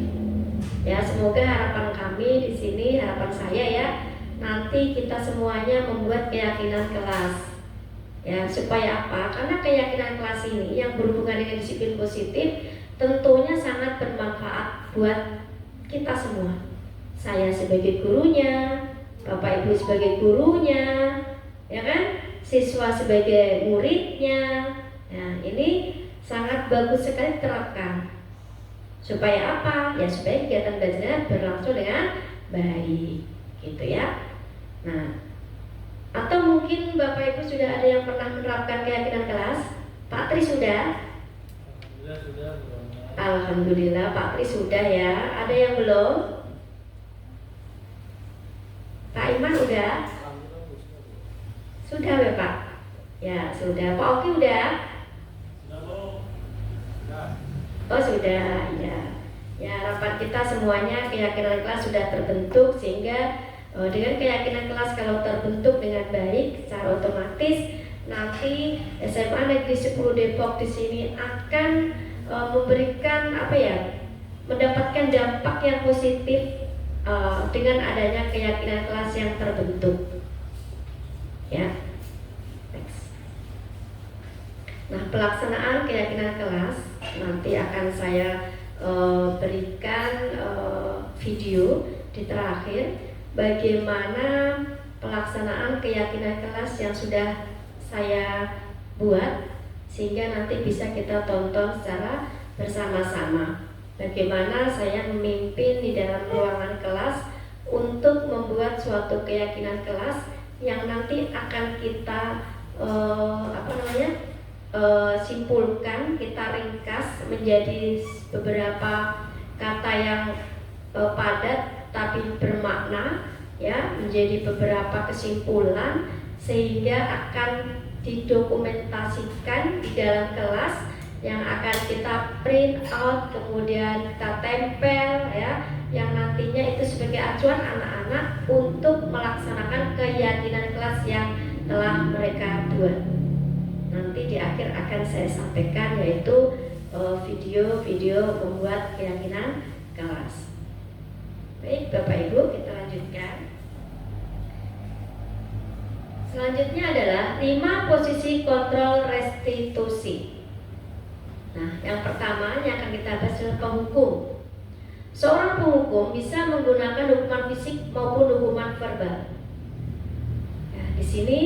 Ya, semoga harapan kami di sini, harapan saya ya, nanti kita semuanya membuat keyakinan kelas. Ya, supaya apa? Karena keyakinan kelas ini yang berhubungan dengan disiplin positif tentunya sangat bermanfaat buat kita semua. Saya sebagai gurunya, Bapak Ibu sebagai gurunya, ya kan? Siswa sebagai muridnya. Nah, ini sangat bagus sekali terapkan. Supaya apa? Ya supaya kegiatan belajar berlangsung dengan baik, gitu ya. Nah, atau mungkin Bapak Ibu sudah ada yang pernah menerapkan keyakinan kelas? Pak Tri sudah? Alhamdulillah Pak Tri sudah ya. Ada yang belum? Pak Iman udah? Sudah ya Pak? Ya sudah. Pak Oki udah? Oh sudah, ya. Ya harapan kita semuanya keyakinan kelas sudah terbentuk sehingga dengan keyakinan kelas kalau terbentuk dengan baik secara otomatis nanti SMA Negeri 10 Depok di sini akan memberikan apa ya, mendapatkan dampak yang positif dengan adanya keyakinan kelas yang terbentuk. Ya. Next. Nah, pelaksanaan keyakinan kelas nanti akan saya berikan video di terakhir bagaimana pelaksanaan keyakinan kelas yang sudah saya buat sehingga nanti bisa kita tonton secara bersama-sama bagaimana saya memimpin di dalam ruangan kelas untuk membuat suatu keyakinan kelas yang nanti akan kita simpulkan, kita ringkas menjadi beberapa kata yang padat tapi bermakna ya, menjadi beberapa kesimpulan sehingga akan didokumentasikan di dalam kelas yang akan kita print out kemudian kita tempel ya, yang nantinya itu sebagai acuan anak-anak untuk melaksanakan keyakinan kelas yang telah mereka buat. Nanti di akhir akan saya sampaikan yaitu video-video membuat keyakinan kelas. Baik Bapak Ibu, kita lanjutkan. Selanjutnya adalah 5 posisi kontrol restitusi. Nah, yang pertama yang akan kita bahas adalah penghukum. Seorang penghukum bisa menggunakan hukuman fisik maupun hukuman verbal. Ya, di sini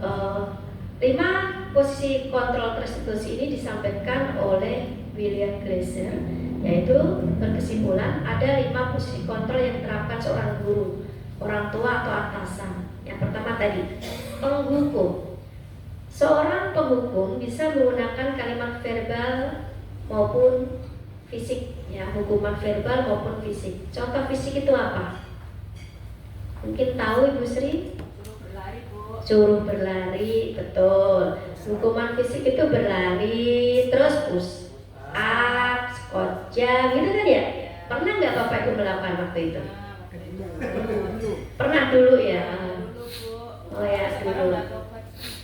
5 posisi kontrol restitusi ini disampaikan oleh William Glasser, yaitu berkesimpulan ada 5 posisi kontrol yang diterapkan seorang guru, orang tua atau atasan. Yang pertama tadi, penghukum. Seorang penghukum bisa menggunakan kalimat verbal maupun fisik, ya, hukuman verbal maupun fisik. Contoh fisik itu apa? Mungkin tahu Ibu Sri? Suruh berlari, betul. Hukuman fisik itu berlari, terus push up, squat jump, gitu kan ya? Pernah nggak Bapak Ibu melakukan waktu itu? Pernah dulu ya? Oh ya, dulu.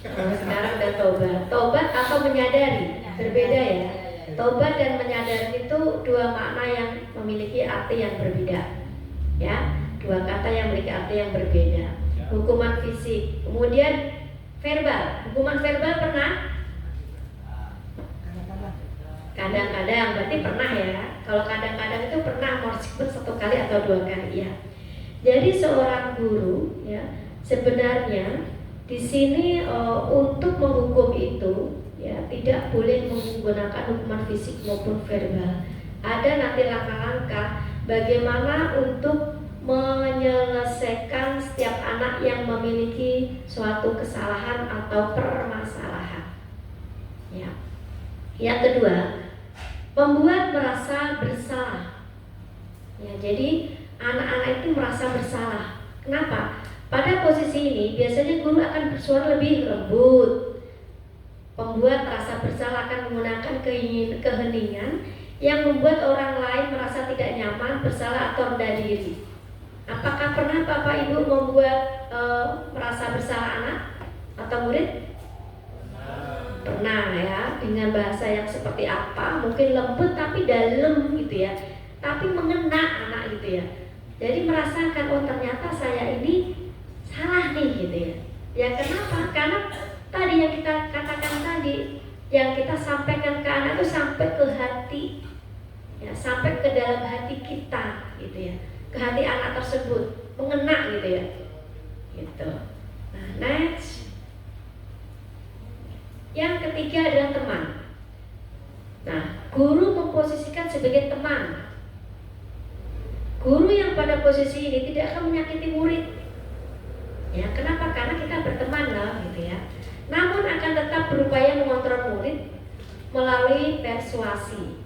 Sekarang udah tobat. Tobat atau menyadari? Berbeda ya? Tobat dan menyadari itu 2 makna yang memiliki arti yang berbeda. Ya, 2 kata yang memiliki arti yang berbeda. Hukuman fisik, kemudian verbal. Hukuman verbal pernah? Kadang-kadang, berarti pernah ya. Kalau kadang-kadang itu pernah meskipun 1 kali atau 2 kali ya. Jadi seorang guru ya sebenarnya di sini untuk menghukum itu ya tidak boleh menggunakan hukuman fisik maupun verbal. Ada nanti langkah-langkah bagaimana untuk menyelesaikan setiap anak yang memiliki suatu kesalahan atau permasalahan. Ya. Yang kedua, membuat merasa bersalah. Ya, jadi anak-anak itu merasa bersalah. Kenapa? Pada posisi ini biasanya guru akan bersuara lebih lembut. Pembuat merasa bersalah akan menggunakan keheningan yang membuat orang lain merasa tidak nyaman, bersalah atau rendah diri. Apakah pernah Bapak Ibu membuat merasa bersalah anak atau murid? Pernah ya, dengan bahasa yang seperti apa, mungkin lembut tapi dalam gitu ya, tapi mengena anak gitu ya. Jadi merasakan, oh ternyata saya ini salah nih gitu ya. Ya kenapa? Karena tadi yang kita katakan tadi, yang kita sampaikan ke anak itu sampai ke hati, ya, sampai ke dalam hati kita gitu ya, ke hati anak tersebut, mengena gitu ya, gitu. Nah, next. Yang ketiga adalah teman. Nah, guru memposisikan sebagai teman. Guru yang pada posisi ini tidak akan menyakiti murid. Ya, kenapa? Karena kita berteman lah, gitu ya. Namun akan tetap berupaya mengontrol murid melalui persuasi.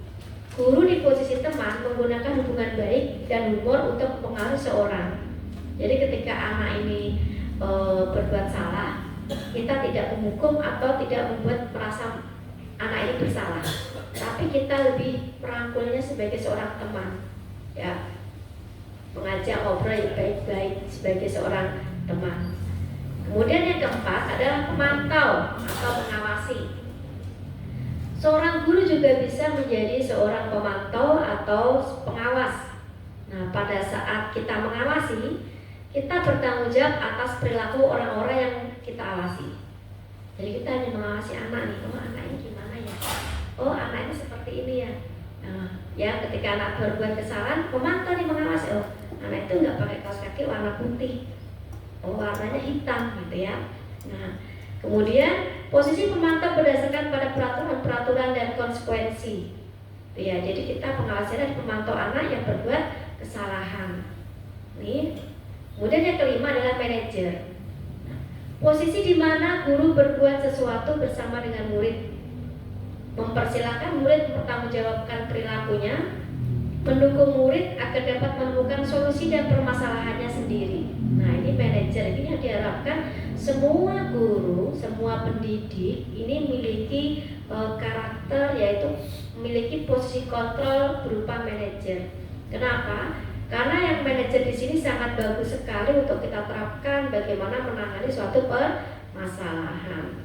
Guru di posisi teman menggunakan hubungan baik dan humor untuk mempengaruhi seorang. Jadi ketika anak ini berbuat salah, kita tidak menghukum atau tidak membuat merasa anak ini bersalah, tapi kita lebih merangkulnya sebagai seorang teman, ya, mengajak ngobrol yang baik-baik sebagai seorang teman. Kemudian yang keempat adalah pemantau atau mengawasi. Seorang guru juga bisa menjadi seorang pemantau atau pengawas. Nah, pada saat kita mengawasi, kita bertanggung jawab atas perilaku orang-orang yang kita awasi. Jadi kita hanya mengawasi anak nih, oh anak ini gimana ya? Oh anak ini seperti ini ya. Nah, ya ketika anak berbuat kesalahan, pemantau nih mengawasi. Oh anak itu nggak pakai kaos kaki warna putih. Oh warnanya hitam gitu ya. Nah kemudian posisi pemantau berdasarkan pada peraturan-peraturan dan konsekuensi. Ya jadi kita pengawasannya pemantau anak yang berbuat kesalahan. Nih. Kemudian yang kelima adalah manajer. Posisi di mana guru berbuat sesuatu bersama dengan murid, mempersilahkan murid mempertanggungjawabkan perilakunya, mendukung murid agar dapat menemukan solusi dan permasalahannya sendiri. Nah ini manajer, ini yang diharapkan semua guru, semua pendidik ini memiliki karakter, yaitu memiliki posisi kontrol berupa manajer. Kenapa? Karena yang manajer di sini sangat bagus sekali untuk kita terapkan bagaimana menangani suatu permasalahan.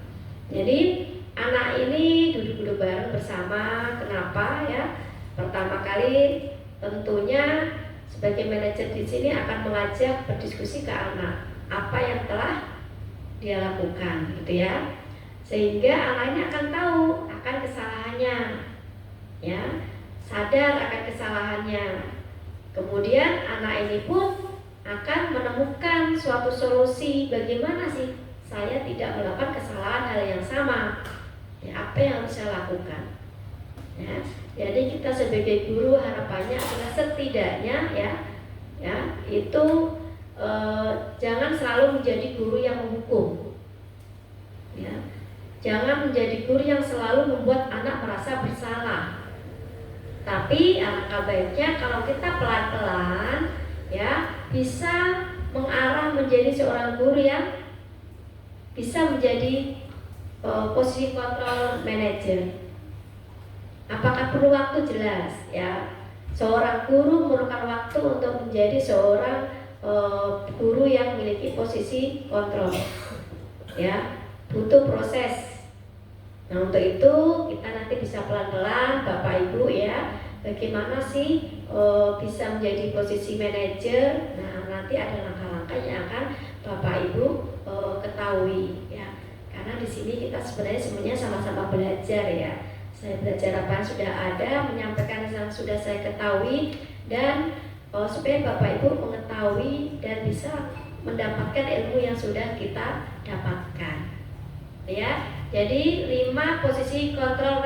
Jadi anak ini duduk-duduk bareng bersama. Kenapa ya? Pertama kali tentunya sebagai manajer di sini akan mengajak berdiskusi ke anak apa yang telah dia lakukan, gitu ya. Sehingga anak ini akan tahu akan kesalahannya, ya, sadar akan kesalahannya. Kemudian anak ini pun akan menemukan suatu solusi bagaimana sih saya tidak melakukan kesalahan hal yang sama. Ya, apa yang harus saya lakukan? Ya, jadi kita sebagai guru harapannya adalah setidaknya ya itu jangan selalu menjadi guru yang menghukum. Ya, jangan menjadi guru yang selalu membuat anak merasa bersalah. Tapi alangkah baiknya kalau kita pelan-pelan ya bisa mengarah menjadi seorang guru yang bisa menjadi posisi kontrol manajer. Apakah perlu waktu? Jelas ya. Seorang guru memerlukan waktu untuk menjadi seorang guru yang memiliki posisi kontrol. Ya, butuh proses. Nah untuk itu kita nanti bisa pelan-pelan Bapak Ibu ya, bagaimana sih bisa menjadi posisi manajer. Nah nanti ada langkah-langkah yang akan Bapak Ibu ketahui ya. Karena di sini kita sebenarnya sama-sama belajar ya. Saya belajar apa yang sudah ada, menyampaikan yang sudah saya ketahui, dan supaya Bapak Ibu mengetahui dan bisa mendapatkan ilmu yang sudah kita dapatkan ya. Jadi 5 posisi kontrol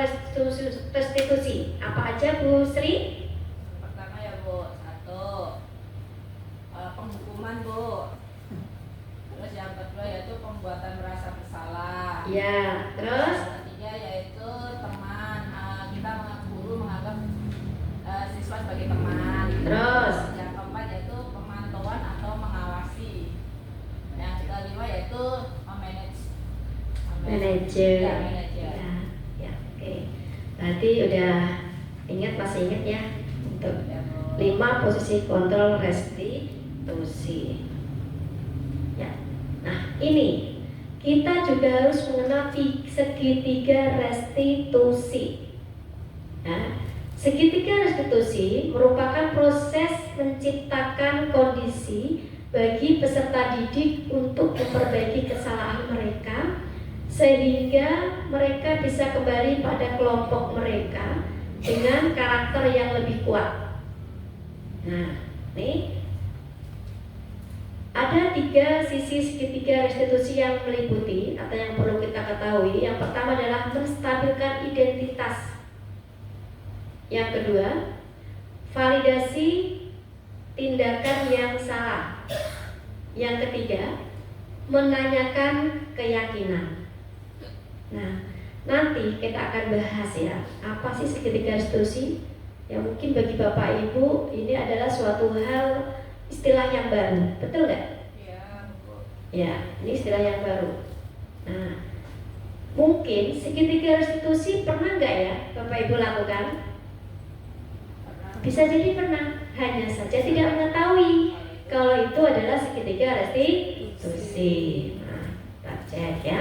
restitusi. Apa aja Bu Sri? Pertama ya Bu, 1 penghukuman Bu. Terus yang kedua yaitu pembuatan merasa bersalah. Ya, terus Yang ketiga yaitu teman. Kita guru menganggap siswa sebagai teman. Terus Yang keempat yaitu pemantauan atau mengawasi. Yang kelima yaitu manajer. Ya, manajer. Ya, oke. Berarti udah masih ingat ya untuk 5 posisi kontrol restitusi. Ya. Nah, ini kita juga harus mengenal segitiga restitusi. Ya. Segitiga restitusi merupakan proses menciptakan kondisi bagi peserta didik untuk memperbaiki kesalahan mereka sehingga mereka bisa kembali pada kelompok mereka dengan karakter yang lebih kuat. Nah, nih ada 3 sisi segitiga restitusi yang meliputi atau yang perlu kita ketahui. Yang pertama adalah menstabilkan identitas. Yang kedua, validasi tindakan yang salah. Yang ketiga, menanyakan keyakinan. Nah, nanti kita akan bahas ya, apa sih segitiga restitusi? Ya mungkin bagi Bapak Ibu ini adalah suatu hal istilah yang baru, betul nggak? Iya, betul. Ya, ini istilah yang baru. Nah, mungkin segitiga restitusi pernah nggak ya Bapak Ibu lakukan? Pernah. Bisa jadi pernah, hanya saja tidak mengetahui kalau itu adalah segitiga restitusi. Nah, kita cek ya.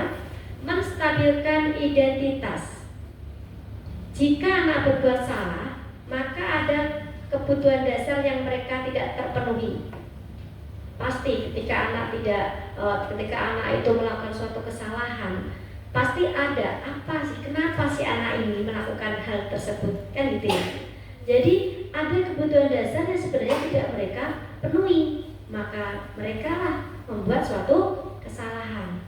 Menstabilkan identitas. Jika anak berbuat salah, maka ada kebutuhan dasar yang mereka tidak terpenuhi. Pasti ketika anak itu melakukan suatu kesalahan, pasti ada apa sih, kenapa si anak ini melakukan hal tersebut, kan gitu ya. Jadi ada kebutuhan dasar yang sebenarnya tidak mereka penuhi, maka mereka lah membuat suatu kesalahan.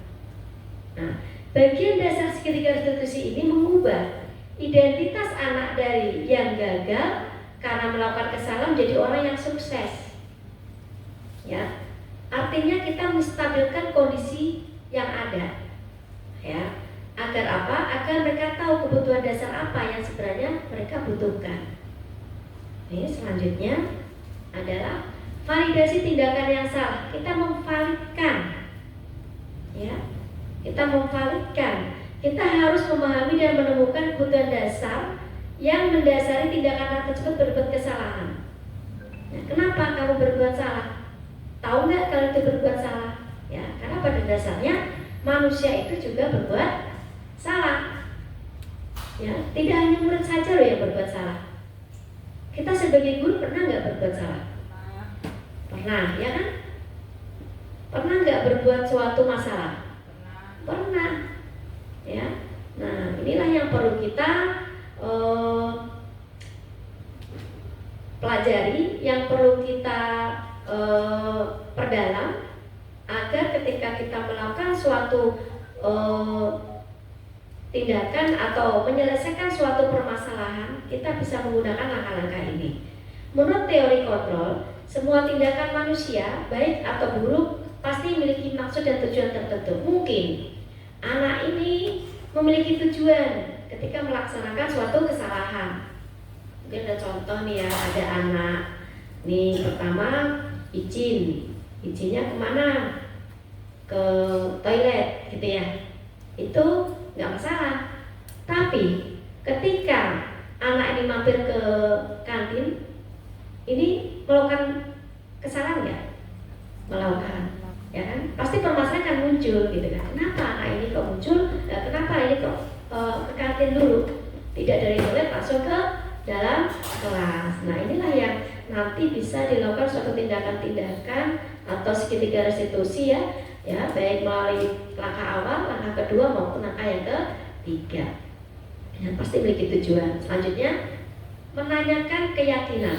Nah, bagian dasar segitiga restitusi ini mengubah identitas anak dari yang gagal karena melakukan kesalahan menjadi orang yang sukses. Ya, artinya kita menstabilkan kondisi yang ada. Ya, agar apa? Agar mereka tahu kebutuhan dasar apa yang sebenarnya mereka butuhkan. Ini selanjutnya adalah validasi tindakan yang salah. Kita memvalidkan, ya, kita memvalidkan. Kita harus memahami dan menemukan kebutuhan dasar yang mendasari tindakan anak tersebut berbuat kesalahan. Nah, kenapa kamu berbuat salah? Tahu nggak kalau itu berbuat salah? Ya, karena pada dasarnya manusia itu juga berbuat salah. Ya, tidak hanya murid saja loh yang berbuat salah. Kita sebagai guru pernah nggak berbuat salah? Pernah, ya kan? Pernah nggak berbuat suatu masalah? Pernah. Ya, nah inilah yang perlu kita pelajari, yang perlu kita perdalam agar ketika kita melakukan suatu tindakan atau menyelesaikan suatu permasalahan, kita bisa menggunakan langkah-langkah ini. Menurut teori kontrol, semua tindakan manusia, baik atau buruk, pasti memiliki maksud dan tujuan tertentu. Mungkin anak ini memiliki tujuan ketika melaksanakan suatu kesalahan. Mungkin ada contoh nih ya, ada anak nih pertama izinnya kemana? Ke toilet gitu ya. Itu nggak masalah. Tapi ketika anak ini mampir ke kantin, ini melakukan kesalahan nggak? Melakukan. Ya kan, pasti permasalahan kan muncul gitu kan. Kenapa anak ini kok muncul? Kenapa ini kok ke kantin dulu? Tidak dari toilet langsung ke dalam kelas. Nah inilah yang nanti bisa dilakukan suatu tindakan-tindakan atau segitiga restitusi ya baik melalui langkah awal, langkah kedua maupun langkah yang ketiga. Yang pasti memiliki tujuan. Selanjutnya menanyakan keyakinan.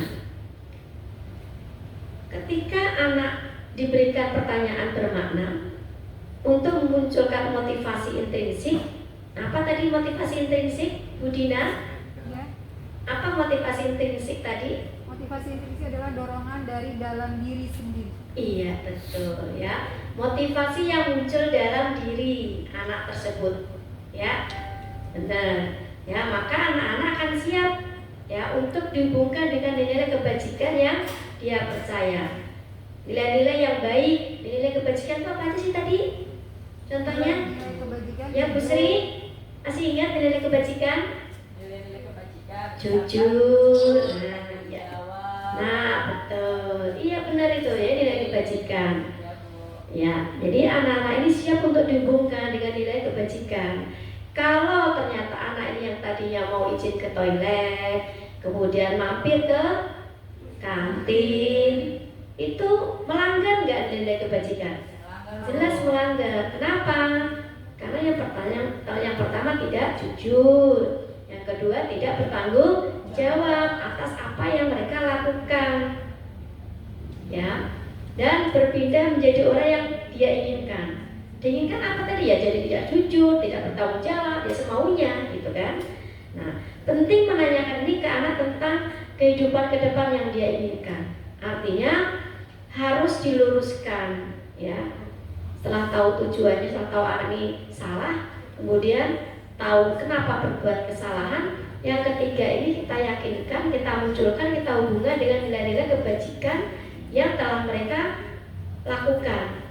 Ketika anak diberikan pertanyaan bermakna untuk memunculkan motivasi intrinsik. Apa tadi motivasi intrinsik, Bu Dina? Ya. Apa motivasi intrinsik tadi? Motivasi intrinsik adalah dorongan dari dalam diri sendiri. Iya betul ya. Motivasi yang muncul dalam diri anak tersebut, ya benar. Ya maka anak-anak akan siap ya untuk dihubungkan dengan nilai kebajikan yang dia percaya. Nilai-nilai yang baik, nilai kebajikan itu apa aja sih tadi? Contohnya? Nilai kebajikan. Ya Bu Sri, masih ingat nilai kebajikan? Nilai-nilai kebajikan. Jujur, Jawab. Nah, betul. Iya benar itu ya, nilai kebajikan. Ya, Bu. Ya, jadi anak-anak ini siap untuk dihubungkan dengan nilai kebajikan. Kalau ternyata anak ini yang tadinya mau izin ke toilet, kemudian mampir ke kantin, itu melanggar nggak nilai kebajikan? Jelas melanggar. Kenapa? Karena yang pertama tidak jujur, yang kedua tidak bertanggung jawab atas apa yang mereka lakukan, ya, dan berpindah menjadi orang yang dia inginkan. Diinginkan apa tadi ya? Jadi tidak jujur, tidak bertanggung jawab, ya semaunya, gitu kan? Nah, penting menanyakan ini ke anak tentang kehidupan ke depan yang dia inginkan. Artinya harus diluruskan, ya. Setelah tahu tujuannya, setelah tahu anak ini salah, kemudian tahu kenapa berbuat kesalahan. Yang ketiga ini kita yakinkan, kita munculkan, kita hubungkan dengan nilai-nilai kebajikan yang telah mereka lakukan,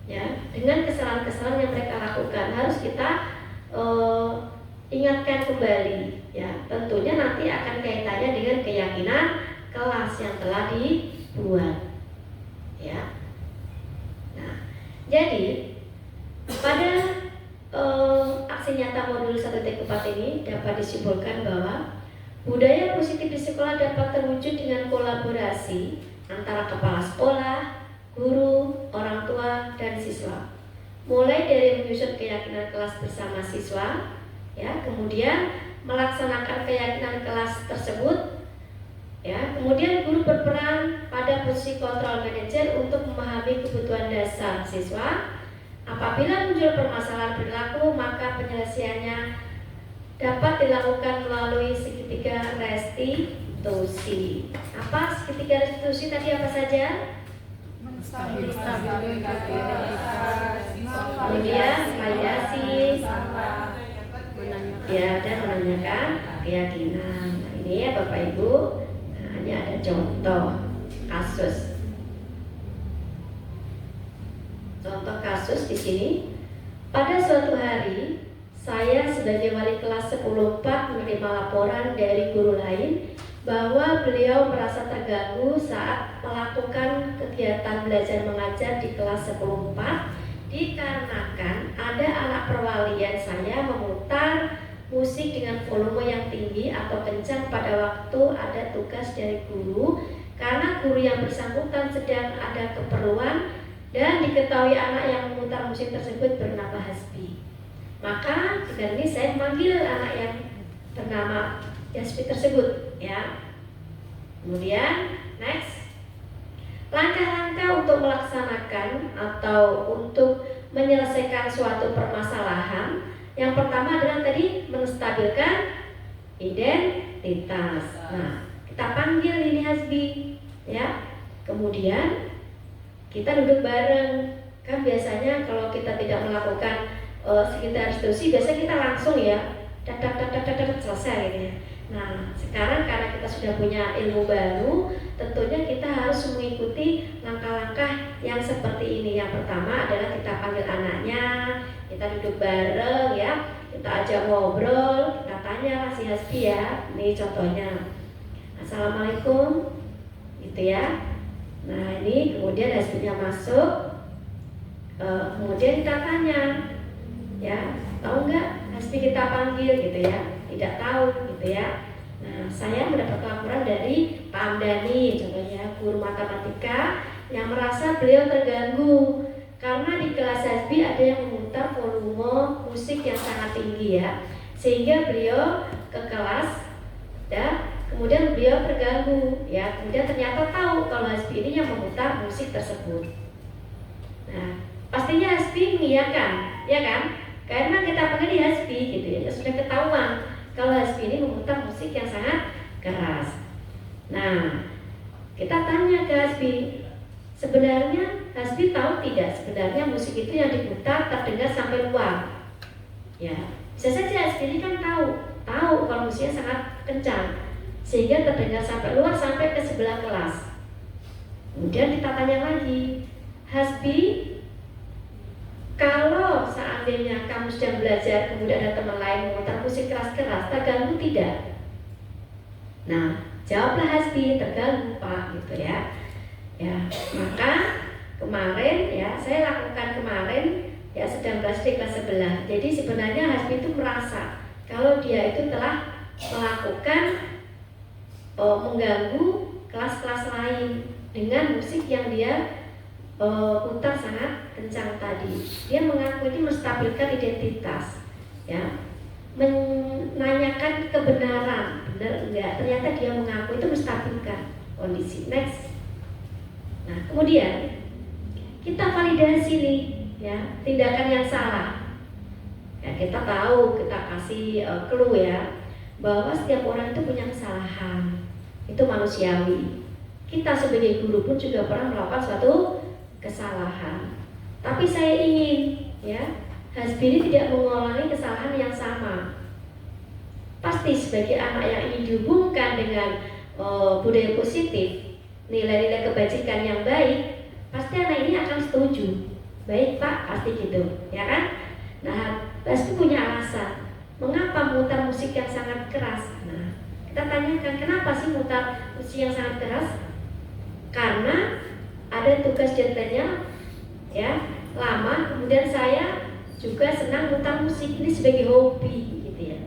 ya, dengan kesalahan-kesalahan yang mereka lakukan harus kita ingatkan kembali, ya. Tentunya nanti akan kaitannya dengan keyakinan kelas yang telah dibuat, ya. Nah, jadi pada aksi nyata modul 1.4 ini dapat disimpulkan bahwa budaya positif di sekolah dapat terwujud dengan kolaborasi antara kepala sekolah, guru, orang tua, dan siswa. Mulai dari menyusun keyakinan kelas bersama siswa, ya, kemudian melaksanakan keyakinan kelas tersebut, ya, kemudian guru berperan pada posisi kontrol manajer untuk memahami kebutuhan dasar siswa. Apabila muncul permasalahan perilaku, maka penyelesaiannya dapat dilakukan melalui segitiga restitusi. Apa segitiga restitusi tadi apa saja? Kemudian validasi, ya, dan menanyakan keyakinan. Nah, ini ya Bapak Ibu. Nah, ini ada contoh kasus. Contoh kasus di sini. Pada suatu hari, saya sebagai wali kelas 10/4 menerima laporan dari guru lain bahwa beliau merasa terganggu saat melakukan kegiatan belajar mengajar di kelas 10/4 dikarenakan ada anak perwalian saya memutar musik dengan volume yang tinggi atau kencang pada waktu ada tugas dari guru, karena guru yang bersangkutan sedang ada keperluan dan diketahui anak yang memutar musik tersebut bernama Hasbi. Maka dengan ini saya memanggil anak yang bernama Hasbi tersebut, ya. Kemudian next, langkah-langkah untuk melaksanakan atau untuk menyelesaikan suatu permasalahan. Yang pertama adalah tadi menstabilkan identitas. Nah, kita panggil ini Hasbi, ya. Kemudian kita duduk bareng. Kan biasanya kalau kita tidak melakukan sekitar restitusi, biasanya kita langsung ya selesai gitu ya. Nah, sekarang karena kita sudah punya ilmu baru, tentunya kita harus mengikuti langkah-langkah yang seperti ini. Yang pertama adalah kita panggil anaknya, kita duduk bareng ya, kita ajak ngobrol, kita tanya lah si Hasbi ya. Ini contohnya, Assalamualaikum, gitu ya. Nah, ini kemudian Hasbinya masuk, kemudian kita tanya, ya, tahu nggak Hasbi kita panggil gitu ya? Tidak tahu gitu ya. Nah, saya mendapat laporan dari Pak Amdani, contohnya guru matematika, yang merasa beliau terganggu karena di kelas Hasbi ada yang memutar volume musik yang sangat tinggi ya, sehingga beliau ke kelas dan kemudian beliau terganggu ya. Kemudian ternyata tahu kalau Hasbi ini yang memutar musik tersebut. Nah, pastinya Hasbi mengiyakan, ya kan? Karena kita panggil Hasbi gitu ya, sudah ketahuan kalau Hasbi ini memutar musik yang sangat keras. Nah, kita tanya ke Hasbi, sebenarnya Hasbi tahu tidak sebenarnya musik itu yang diputar terdengar sampai luar? Ya, bisa saja Hasbi ini kan tahu kalau musiknya sangat kencang sehingga terdengar sampai luar, sampai ke sebelah kelas. Kemudian kita tanya lagi, Hasbi, kalau seandainya kamu sedang belajar kemudian ada teman lain memutar musik keras-keras, terganggu tidak? Nah, jawablah Hasbi, terganggu Pak, gitu ya. Ya, maka kemarin ya saya lakukan kemarin ya sedang kelas di kelas sebelah. Jadi sebenarnya Hasbi itu merasa kalau dia itu telah melakukan mengganggu kelas-kelas lain dengan musik yang dia putar sangat kencang tadi. Dia mengaku ini menstabilkan identitas, ya, menanyakan kebenaran, benar enggak? Ternyata dia mengaku itu menstabilkan kondisi. Next. Nah, kemudian kita validasi nih, ya, tindakan yang salah. Ya, kita tahu, kita kasih clue ya, bahwa setiap orang itu punya kesalahan. Itu manusiawi. Kita sebagai guru pun juga pernah melakukan suatu kesalahan. Tapi saya ingin, ya, Hasbi ini tidak mengulangi kesalahan yang sama. Pasti sebagai anak yang ingin dihubungkan dengan budaya positif, nilai-nilai kebajikan yang baik, pasti anak ini akan setuju. Baik Pak, pasti gitu, ya kan? Nah, pasti punya alasan. Mengapa mutar musik yang sangat keras? Nah, kita tanyakan kenapa sih mutar musik yang sangat keras? Karena ada tugas deadline-nya, ya, lama. Kemudian saya juga senang mutar musik ini sebagai hobi, gitu ya.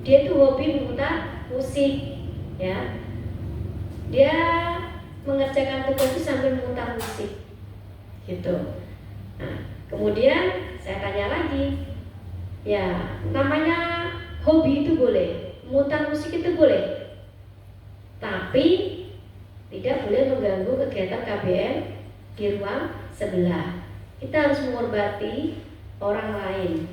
Dia tuh hobi memutar musik, ya. Dia mengerjakan tugas itu sambil memutar musik, gitu. Nah, kemudian saya tanya lagi, ya, namanya hobi itu boleh, memutar musik itu boleh, tapi tidak boleh mengganggu kegiatan KBM di ruang sebelah. Kita harus menghormati orang lain,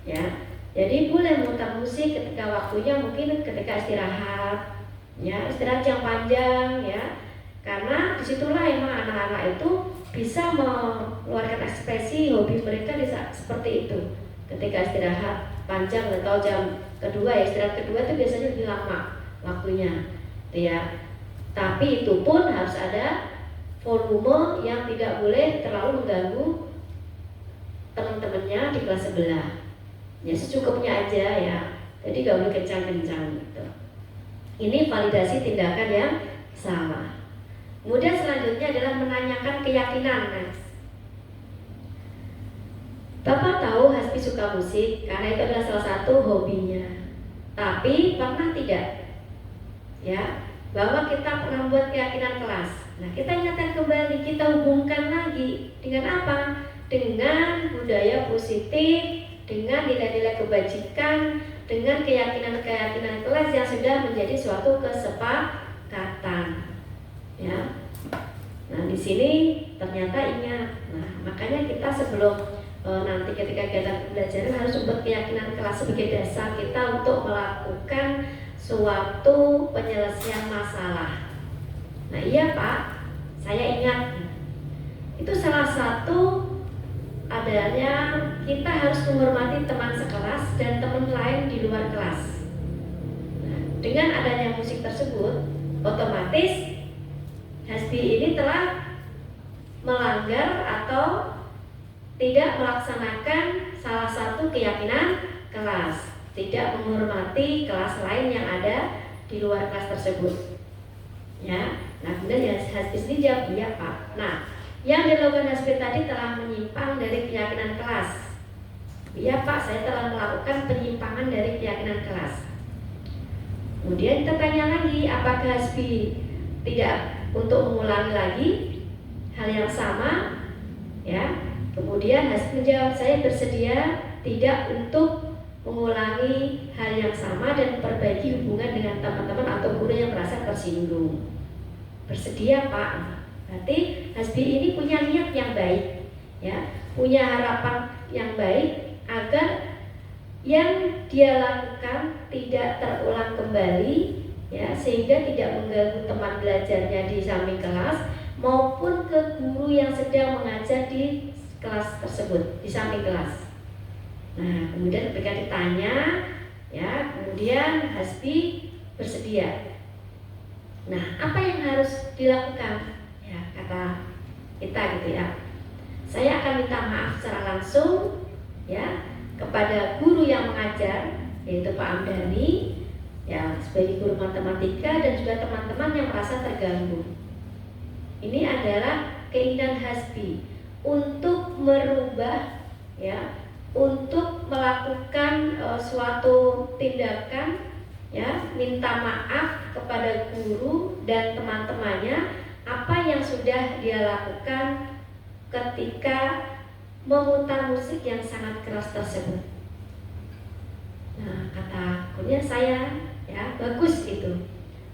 ya. Jadi boleh memutar musik ketika waktunya, mungkin ketika istirahat, ya, istirahat yang panjang, ya. Karena disitulah emang anak-anak itu bisa mengeluarkan ekspresi hobi mereka di saat seperti itu. Ketika istirahat panjang atau jam kedua, ya, istirahat kedua itu biasanya lebih lama waktunya, ya. Tapi itu pun harus ada volume yang tidak boleh terlalu mengganggu teman-temannya di kelas sebelah. Ya secukupnya aja ya. Jadi gak boleh kencang-kencang gitu. Ini validasi tindakan yang salah. Kemudian selanjutnya adalah menanyakan keyakinan. Bapak tahu Hasbi suka musik karena itu adalah salah satu hobinya. Tapi pernah tidak, ya, bahwa kita pernah membuat keyakinan kelas. Nah, kita ingatkan kembali, kita hubungkan lagi dengan apa? Dengan budaya positif, dengan nilai-nilai kebajikan, dengan keyakinan-keyakinan kelas yang sudah menjadi suatu kesepakatan. Ya. Nah, di sini ternyata ingat. Nah, makanya kita sebelum nanti ketika kegiatan pembelajaran harus membuat keyakinan kelas sebagai dasar kita untuk melakukan suatu penyelesaian masalah. Nah, iya Pak, saya ingat. Itu salah satu adanya kita harus menghormati teman sekelas dan teman lain di luar kelas. Nah, dengan adanya musik tersebut, otomatis Hasbi ini telah melanggar atau tidak melaksanakan salah satu keyakinan kelas, tidak menghormati kelas lain yang ada di luar kelas tersebut. Ya, nah kemudian Hasbi sendiri jawab, iya Pak. Nah, yang dilakukan Hasbi tadi telah menyimpang dari keyakinan kelas. Iya Pak, saya telah melakukan penyimpangan dari keyakinan kelas. Kemudian kita tanya lagi, apakah Hasbi tidak untuk mengulangi lagi hal yang sama? Ya, kemudian Hasbi menjawab, saya bersedia tidak untuk mengulangi hal yang sama dan perbaiki hubungan dengan teman-teman atau guru yang merasa tersinggung. Bersedia Pak. Berarti Hasbi ini punya niat yang baik, ya, punya harapan yang baik agar yang dia lakukan tidak terulang kembali, ya, sehingga tidak mengganggu teman belajarnya di samping kelas maupun ke guru yang sedang mengajar di kelas tersebut, di samping kelas. Nah, kemudian ketika ditanya, ya, kemudian Hasbi bersedia. Nah, apa yang harus dilakukan? Ya, kata kita gitu ya. Saya akan minta maaf secara langsung, ya, kepada guru yang mengajar, yaitu Pak Amdani, ya sebagai guru matematika dan juga teman-teman yang merasa terganggu. Ini adalah keinginan Hasbi untuk merubah, ya, untuk melakukan suatu tindakan, ya, minta maaf kepada guru dan teman-temannya apa yang sudah dia lakukan ketika memutar musik yang sangat keras tersebut. Nah, kata gurunya saya, ya, bagus itu.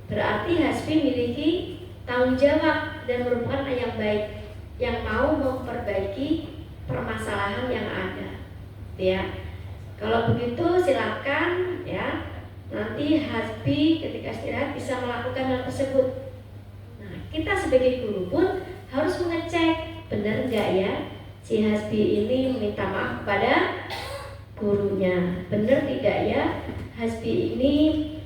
Berarti Hasbi memiliki tanggung jawab dan merupakan anak yang baik yang mau memperbaiki permasalahan yang ada. Ya, kalau begitu silakan, ya, nanti Hasbi ketika istirahat bisa melakukan hal tersebut. Nah, kita sebagai guru pun harus mengecek benar nggak ya si Hasbi ini meminta maaf kepada gurunya, benar tidak ya Hasbi ini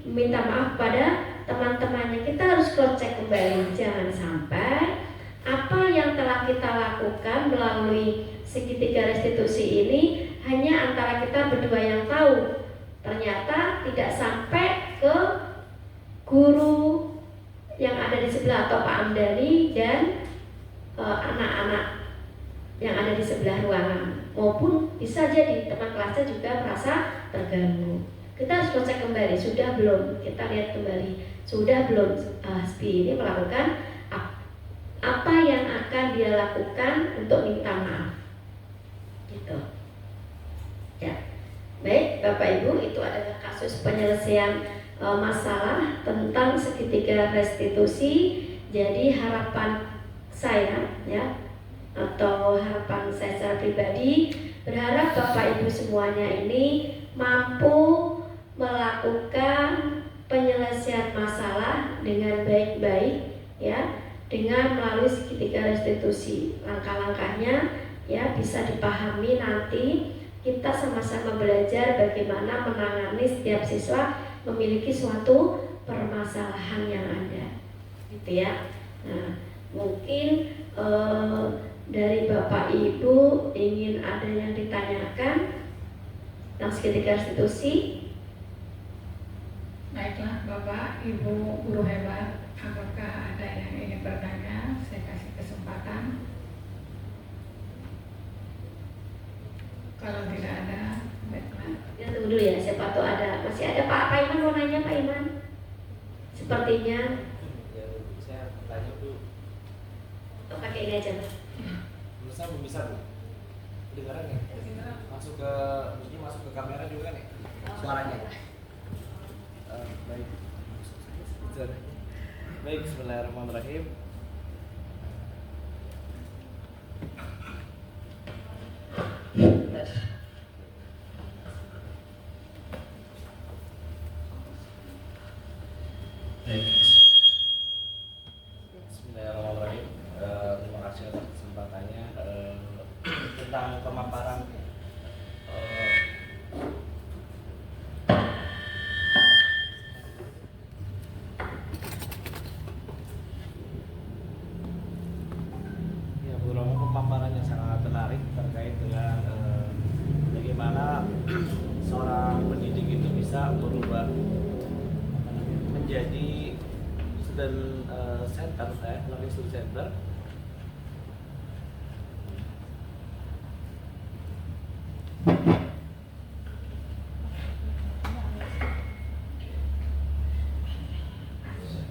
meminta maaf pada teman-temannya. Kita harus cross check kembali, jangan sampai apa yang telah kita lakukan melalui segitiga restitusi ini hanya antara kita berdua yang tahu, ternyata tidak sampai ke guru yang ada di sebelah atau Pak Amdani dan anak-anak yang ada di sebelah ruangan, maupun bisa jadi teman kelasnya juga merasa terganggu. Kita harus cek kembali, sudah belum, kita lihat kembali, sudah belum Hasbi ini melakukan apa yang akan dia lakukan untuk minta maaf, gitu. Ya, baik Bapak Ibu, itu adalah kasus penyelesaian masalah tentang segitiga restitusi. Jadi harapan saya, ya, atau harapan saya secara pribadi, berharap Bapak Ibu semuanya ini mampu melakukan penyelesaian masalah dengan baik-baik, ya, dengan melalui segitiga restitusi. Langkah-langkahnya, ya, bisa dipahami nanti. Kita sama-sama belajar bagaimana menangani setiap siswa memiliki suatu permasalahan yang ada, gitu ya. Nah, mungkin dari Bapak Ibu ingin ada yang ditanyakan tentang segitiga restitusi? Baiklah Bapak Ibu guru hebat, apakah ada yang ingin bertanya? Saya kasih kesempatan. Kalau tidak ada, baiklah. Ya, tunggu dulu ya, siapa tahu ada. Masih ada Pak Iman mau nanya, Pak Iman? Sepertinya. Ya, saya tanya Bu. Oh, pakai ini aja, Pak. Menurut saya belum bisa Bu. Kedengaran ya? Masuk ke, mungkin masuk ke kamera juga kan ya? Suaranya. Baik. Baik, bismillahirrahmanirrahim. Bismillahirrahmanirrahim. Terima kasih atas kesempatannya tentang pemaparan ya Bu Romo, pemaparannya sangat menarik terkait dengan bagaimana seorang pendidik itu bisa berubah menjadi student center, learning student center.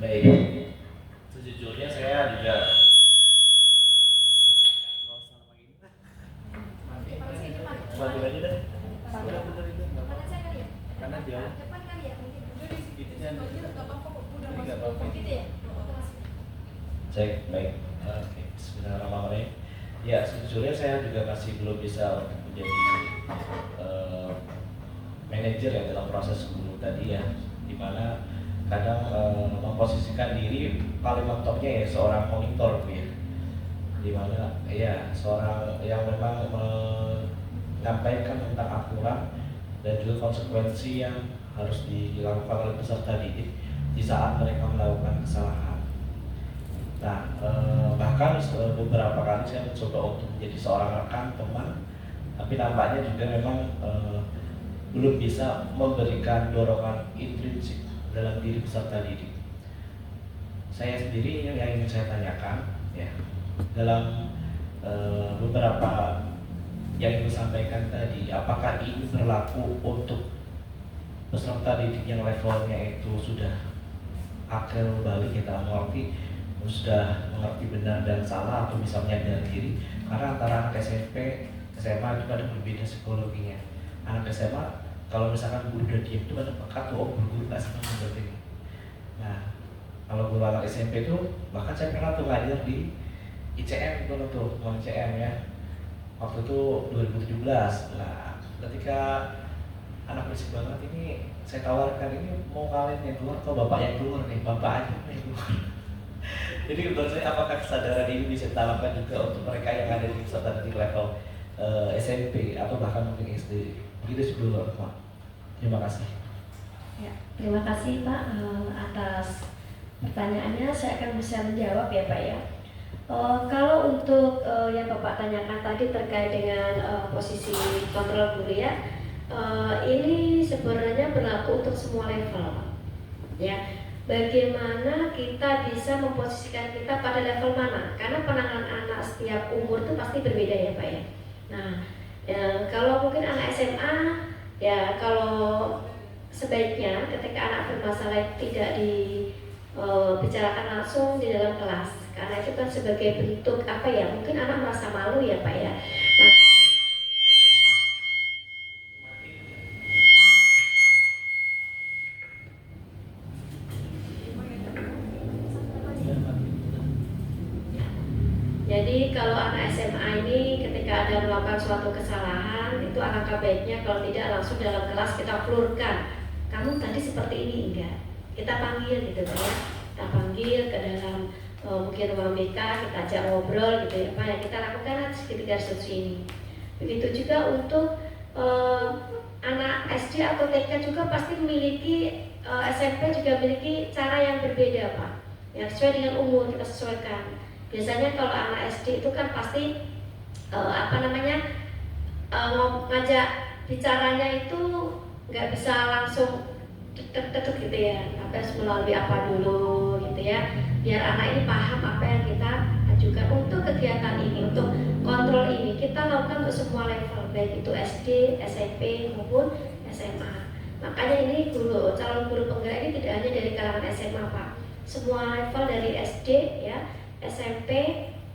Baik, sejujurnya saya juga bantu aja deh. Udah bener itu, nggak apa-apa. Karena jauh. Cek, baik. Oke, bismillahirrahmanirrahim. Ya, sejujurnya saya juga masih belum bisa menjadi manajer ya dalam proses guru tadi ya, dimana kadang memposisikan diri paling mentoknya ya seorang monitor ya, dimana ya seorang yang memang menyampaikan tentang aturan dan juga konsekuensi yang harus dilakukan oleh peserta didik di saat mereka melakukan kesalahan. Nah, bahkan beberapa kali saya mencoba untuk menjadi seorang rekan teman, tapi nampaknya juga memang belum bisa memberikan dorongan intrinsik dalam diri peserta didik. Saya sendiri yang ingin saya tanyakan ya, dalam beberapa yang Ibu sampaikan tadi, apakah ini berlaku untuk peserta didik yang levelnya itu sudah akil balik, kita mengerti, sudah mengerti benar dan salah atau bisa menyadari diri? Karena antara anak SMP, SMA itu ada berbeda psikologinya. Anak SMA kalau misalkan guru udah diem itu kan pekat tuh, oh guru nggak senang berarti. Nah, kalau guru anak SMP itu bahkan saya pernah tuh ngajar di ICM tuh, ICM ya. Waktu itu 2017. Nah, ketika anak berisik banget ini, saya tawarkan ini mau kalian yang keluar atau bapak yang keluar nih, bapak aja yang keluar. Jadi menurut saya apakah kesadaran ini bisa ditanamkan juga untuk mereka yang ada di peserta didik level SMP atau bahkan mungkin SD? Begitu sih dulu, Pak. Terima kasih. Ya, terima kasih Pak atas pertanyaannya. Saya akan bisa menjawab ya Pak ya. Kalau untuk yang Bapak tanyakan tadi terkait dengan posisi kontrol guru ya, ini sebenarnya berlaku untuk semua level, Pak. Ya, bagaimana kita bisa memposisikan kita pada level mana? Karena penanganan anak setiap umur itu pasti berbeda ya Pak ya. Nah, kalau mungkin anak SMA ya, kalau sebaiknya ketika anak bermasalah tidak dibicarakan langsung di dalam kelas, karena itu kan sebagai bentuk apa ya, mungkin anak merasa malu ya Pak ya. Nah, jadi kalau anak SMA ini ketika ada melakukan suatu kesalahan, itu alangkah baiknya kalau tidak langsung dalam kelas kita flurkan, kamu tadi seperti ini enggak? Kita panggil gitu kan ya, kita panggil ke dalam mungkin ruang BK, kita ajak ngobrol gitu ya Pak, yang kita lakukan ketika instruksi ini. Begitu juga untuk anak SD atau TK juga pasti memiliki, SMP juga memiliki cara yang berbeda Pak, yang sesuai dengan umur kita sesuaikan. Biasanya kalau anak SD itu kan pasti ngajak bicaranya itu nggak bisa langsung tek gitu ya, harus melalui apa dulu gitu ya, biar anak ini paham apa yang kita ajukan. Untuk kegiatan ini, untuk kontrol ini kita lakukan untuk semua level, baik itu SD, SMP maupun SMA. Makanya ini calon guru penggerak ini tidak hanya dari kalangan SMA Pak, semua level dari SD ya, SMP,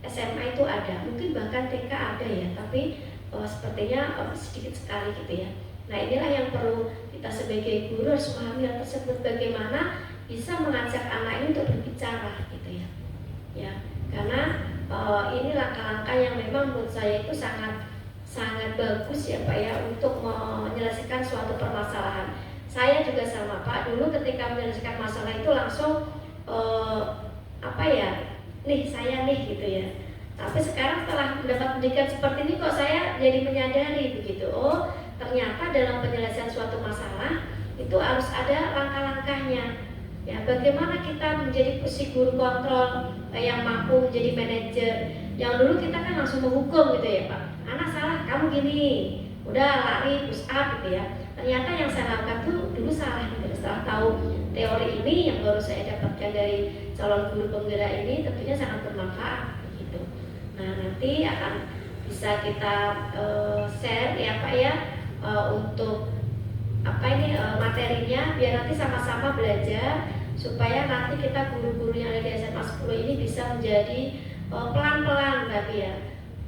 SMA itu ada, mungkin bahkan TK ada ya, tapi sepertinya sedikit sekali gitu ya. Nah, inilah yang perlu kita sebagai guru harus memahami hal tersebut, bagaimana bisa mengajak anak ini untuk berbicara gitu ya. Ya, karena ini langkah-langkah yang memang menurut saya itu sangat bagus ya Pak ya, untuk menyelesaikan suatu permasalahan. Saya juga sama Pak, dulu ketika menyelesaikan masalah itu langsung nih saya nih gitu ya. Tapi sekarang setelah mendapat pendidikan seperti ini kok saya jadi menyadari begitu. Oh, ternyata dalam penyelesaian suatu masalah itu harus ada langkah-langkahnya. Ya, bagaimana kita menjadi si guru kontrol yang mampu menjadi manajer. Yang dulu kita kan langsung menghukum gitu ya Pak. Anak salah, kamu gini. Udah lari push up gitu ya. Ternyata yang saya lakukan tuh dulu salah gitu. Setelah tahu teori ini yang baru saya dapatkan dari calon guru penggerak ini, tentunya sangat bermanfaat gitu. Nah, nanti akan bisa kita share ya Pak ya, untuk materinya, biar nanti sama-sama belajar supaya nanti kita guru-guru yang ada di SMA 10 ini bisa menjadi pelan-pelan tapi ya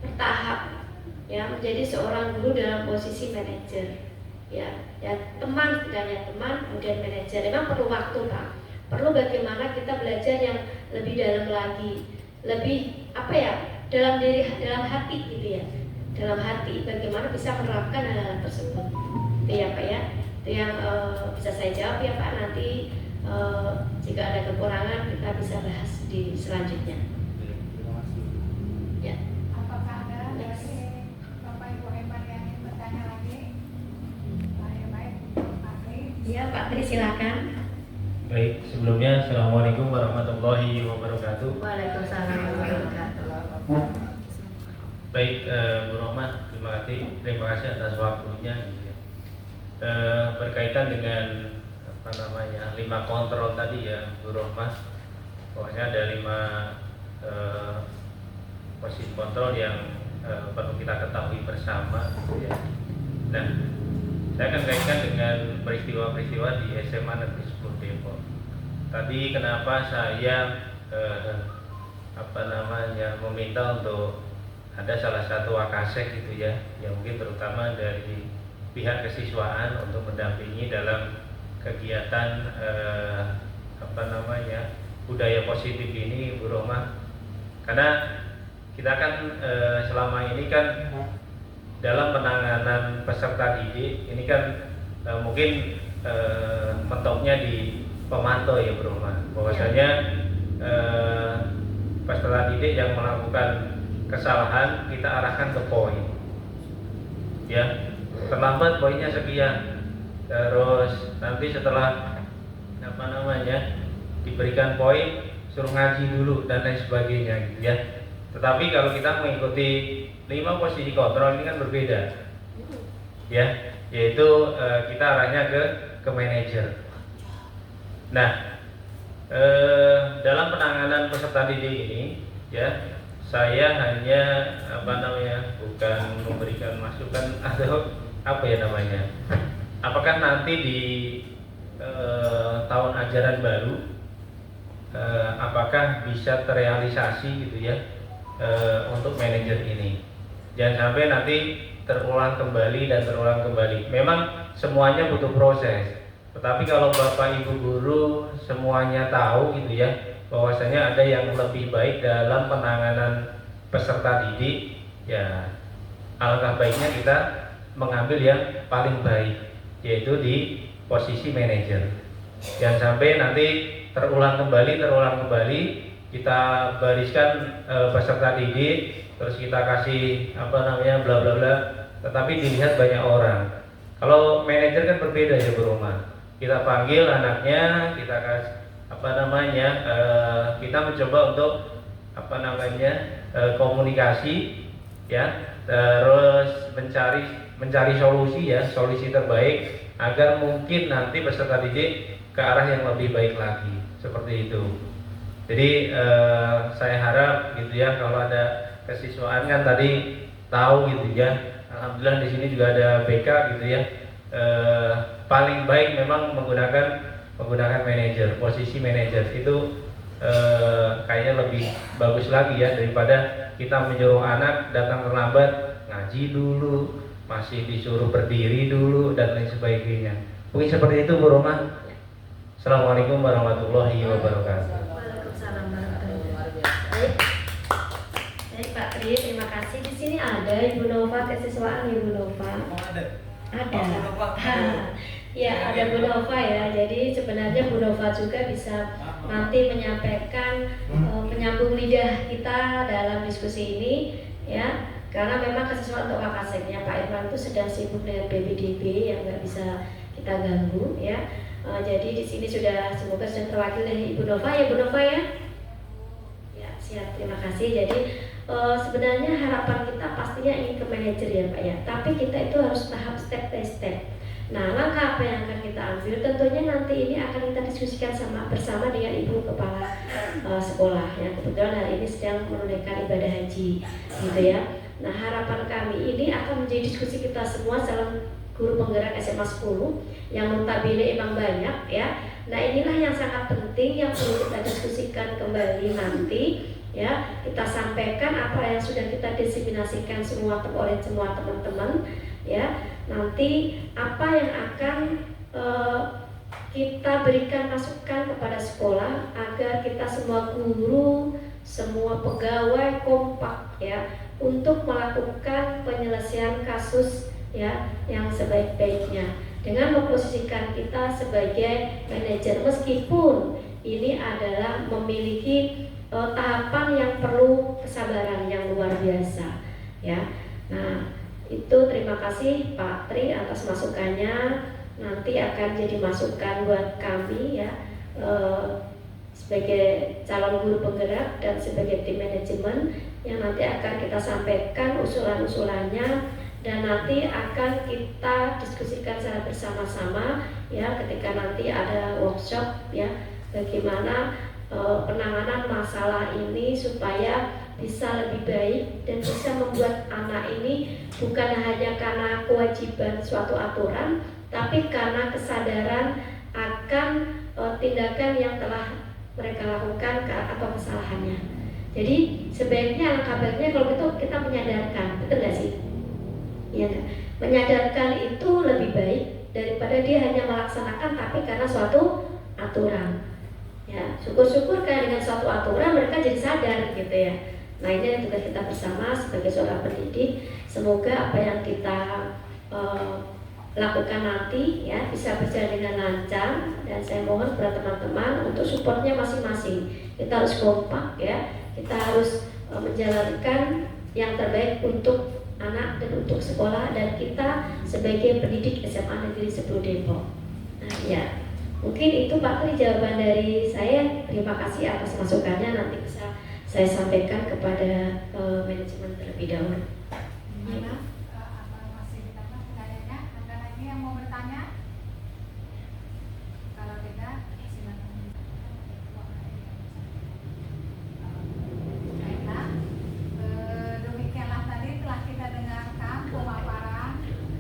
bertahap ya, menjadi seorang guru dalam posisi manajer ya teman, setidaknya teman kemudian manajer. Memang perlu waktu Pak, perlu bagaimana kita belajar yang lebih dalam lagi, lebih dalam hati gitu ya, dalam hati bagaimana bisa menerapkan hal-hal tersebut itu ya Pak ya. Itu yang bisa saya jawab ya Pak. Nanti jika ada kekurangan kita bisa bahas di selanjutnya ya. Apakah ada dari Bapak Ibu Hebat yang ingin bertanya lagi? Baik, Pak Tri. Ya Pak Tri silakan. Baik, sebelumnya Assalamualaikum warahmatullahi wabarakatuh. Waalaikumsalam warahmatullahi wabarakatuh. Baik, Bu Rohmat, terima kasih atas waktunya. Berkaitan dengan 5 kontrol tadi ya Bu Rohmah. Pokoknya ada 5 posisi kontrol yang perlu kita ketahui bersama gitu ya. Nah, saya akan kaitkan dengan peristiwa-peristiwa di SMA Negeri 10 Depok. Tadi kenapa saya meminta untuk ada salah satu wakasek gitu ya, yang mungkin terutama dari pihak kesiswaan untuk mendampingi dalam kegiatan budaya positif ini Bu Rohmah. Karena kita kan selama ini kan dalam penanganan peserta didik ini kan mungkin mentoknya di pemantau ya Bu Rohmah. Bahwasanya peserta didik yang melakukan kesalahan kita arahkan ke poin. Ya, terlambat poinnya sekian. Terus nanti setelah diberikan poin suruh ngaji dulu dan lain sebagainya gitu ya. Tetapi kalau kita mengikuti 5 posisi kontrol ini kan berbeda. Ya, yaitu kita arahnya ke manajer. Nah, dalam penanganan peserta didik ini ya, saya hanya bukan memberikan masukan atau apakah nanti di tahun ajaran baru apakah bisa terrealisasi gitu ya untuk manajer ini. Jangan sampai nanti terulang kembali. Memang semuanya butuh proses. Tetapi kalau Bapak Ibu guru semuanya tahu gitu ya, bahwasanya ada yang lebih baik dalam penanganan peserta didik, ya alangkah baiknya kita mengambil yang paling baik, yaitu di posisi manajer. Jangan sampai nanti terulang kembali, kita bariskan peserta didik, terus kita kasih bla bla bla, tetapi dilihat banyak orang. Kalau manajer kan berbeda ya Bu Rohmah. Kita panggil anaknya, kita kasih kita mencoba untuk komunikasi ya, terus mencari solusi terbaik agar mungkin nanti peserta didik ke arah yang lebih baik lagi, seperti itu. Jadi saya harap gitu ya, kalau ada kesiswaan kan tadi tahu gitu ya, alhamdulillah di sini juga ada BK gitu ya. Paling baik memang menggunakan manajer, posisi manajer itu kayaknya lebih bagus lagi ya, daripada kita menyuruh anak datang terlambat, ngaji dulu, masih disuruh berdiri dulu dan lain sebagainya. Mungkin seperti itu Bu Rohmah. Assalamualaikum warahmatullahi wabarakatuh. Waalaikumsalam warahmatullahi wabarakatuh. Baik Pak Tri, terima kasih. Di sini ada Ibu Nova, kesiswaan Ibu Nova. Ada. Ya, ada Bu Nova ya. Jadi sebenarnya Bu Nova juga bisa nanti menyampaikan menyambung lidah kita dalam diskusi ini ya. Karena memang kesiswaan untuk Wakaseknya Pak Irwan itu sedang sibuk dengan BPDB yang nggak bisa kita ganggu ya. Jadi di sini semoga sudah terwakili Ibu Nova ya, Bu Nova ya. Ya, siap. Terima kasih. Jadi sebenarnya harapan kita pastinya ingin ke manajer ya Pak ya. Tapi kita itu harus tahap step by step. Nah, langkah apa yang akan kita ambil? Tentunya nanti ini akan kita diskusikan bersama dengan Ibu Kepala Sekolah ya. Kebetulan hari ini sedang menunaikan ibadah haji, gitu ya. Nah, harapan kami ini akan menjadi diskusi kita semua dalam guru penggerak SMA 10 yang notabene emang banyak ya. Nah, inilah yang sangat penting yang perlu kita diskusikan kembali nanti ya. Kita sampaikan apa yang sudah kita diseminasikan oleh semua teman-teman ya. Nanti apa yang akan kita berikan masukan kepada sekolah agar kita semua guru, semua pegawai kompak ya untuk melakukan penyelesaian kasus ya yang sebaik-baiknya dengan memposisikan kita sebagai manajer, meskipun ini adalah memiliki tahapan yang perlu kesabaran yang luar biasa ya. Nah, itu terima kasih Pak Tri atas masukannya. Nanti akan jadi masukan buat kami ya sebagai calon guru penggerak dan sebagai tim manajemen yang nanti akan kita sampaikan usulan-usulannya dan nanti akan kita diskusikan secara bersama-sama ya ketika nanti ada workshop ya bagaimana penanganan masalah ini supaya bisa lebih baik dan bisa membuat anak ini bukan hanya karena kewajiban suatu aturan, tapi karena kesadaran akan tindakan yang telah mereka lakukan atau kesalahannya. Jadi sebaiknya alangkah baiknya kalau gitu kita menyadarkan, betul nggak sih? Iya, menyadarkan itu lebih baik daripada dia hanya melaksanakan tapi karena suatu aturan. Ya, syukur-syukur kan dengan suatu aturan mereka jadi sadar gitu ya. Nah ini yang tugas kita bersama sebagai seorang pendidik. Semoga apa yang kita lakukan nanti ya bisa berjalan dengan lancar, dan saya mohon kepada teman-teman untuk supportnya masing-masing. Kita harus kompak ya, kita harus menjalankan yang terbaik untuk anak dan untuk sekolah dan kita sebagai pendidik SMA Negeri 10 Depok. Nah ya, mungkin itu Pak Tri jawaban dari saya. Terima kasih atas masukannya, nanti bisa saya sampaikan kepada manajemen terlebih dahulu. Gimana? Apa masih ditambah pertanyaannya? Ada lagi yang mau bertanya? Kalau tidak, silakan. Baiklah, demikianlah tadi telah kita dengarkan pemaparan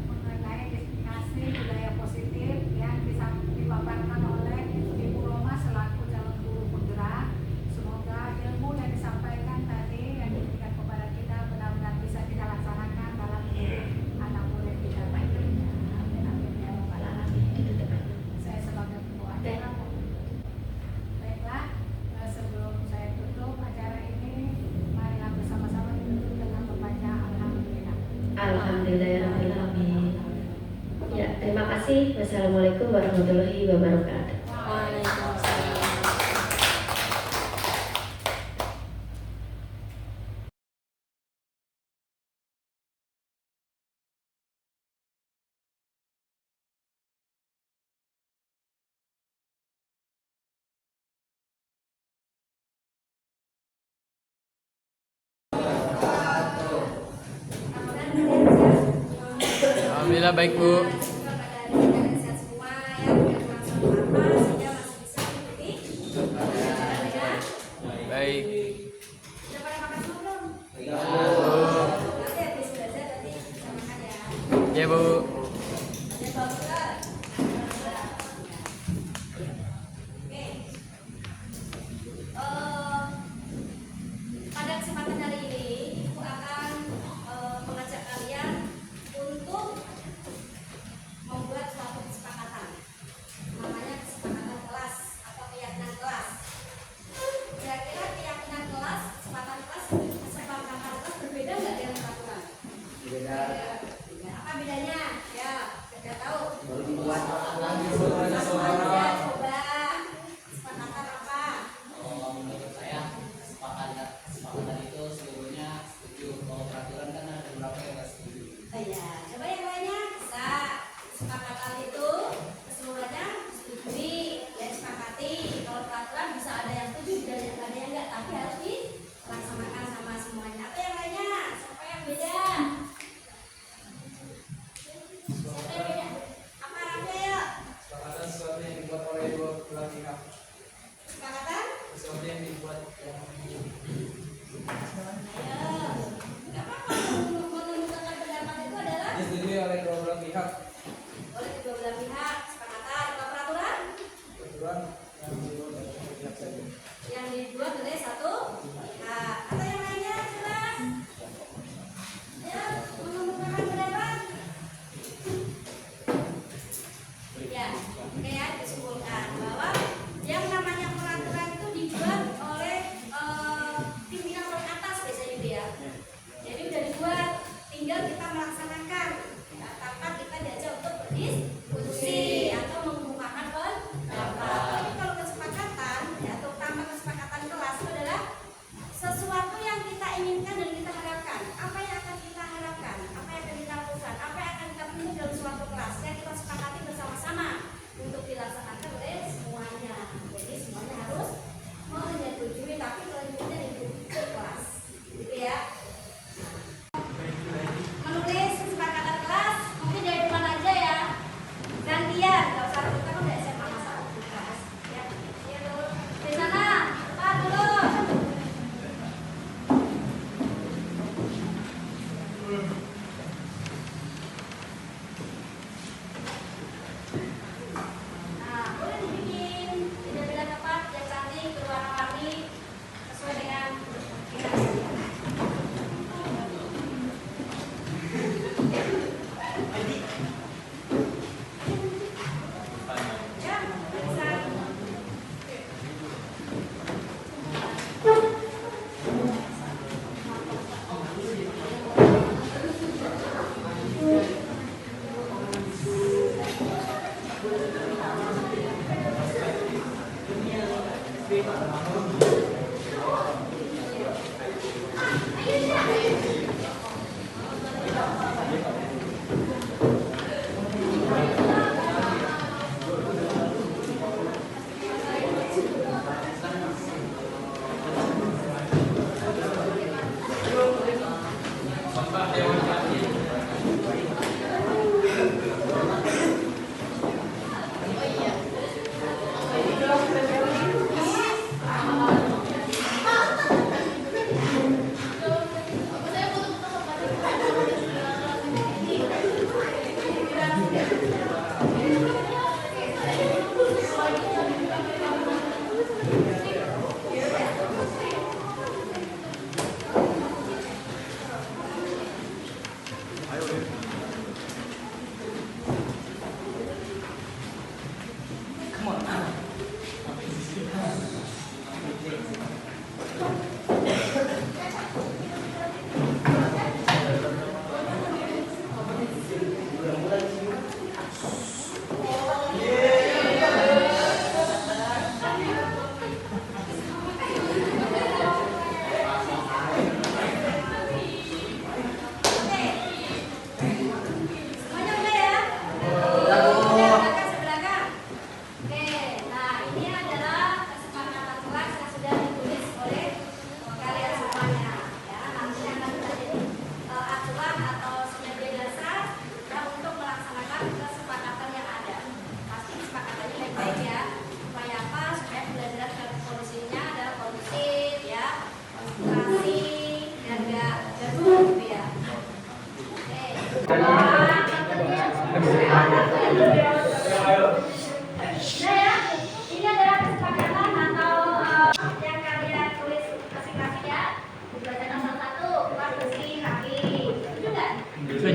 mengenai diskriminasi budaya positif yang dipaparkan oleh Ibu Roma selaku calon guru penggerak. Semoga ilmu yang disampaikan tadi yang diberikan kepada kita benar-benar bisa kita laksanakan dalam hidup anak murid kita. Amin amin ya rabbal alamin. Saya sebagai pembawa acara. Baiklah, sebelum saya tutup acara ini, marilah bersama-sama ditutup dengan membaca alhamdulillah. Alhamdulillahirabbil alamin. Ya, terima kasih. Wassalamualaikum warahmatullahi wabarakatuh. Alhamdulillah baik Bu. Baik. Ya Bu. Pada kesempatan hari ini, Ibu akan mengajak kalian untuk membuat suatu kesepakatan, namanya kesepakatan kelas atau keyakinan kelas. Kira-kira keyakinan kelas, kesepakatan kelas berbeda nggak dengan peraturan? Beda. Apa bedanya?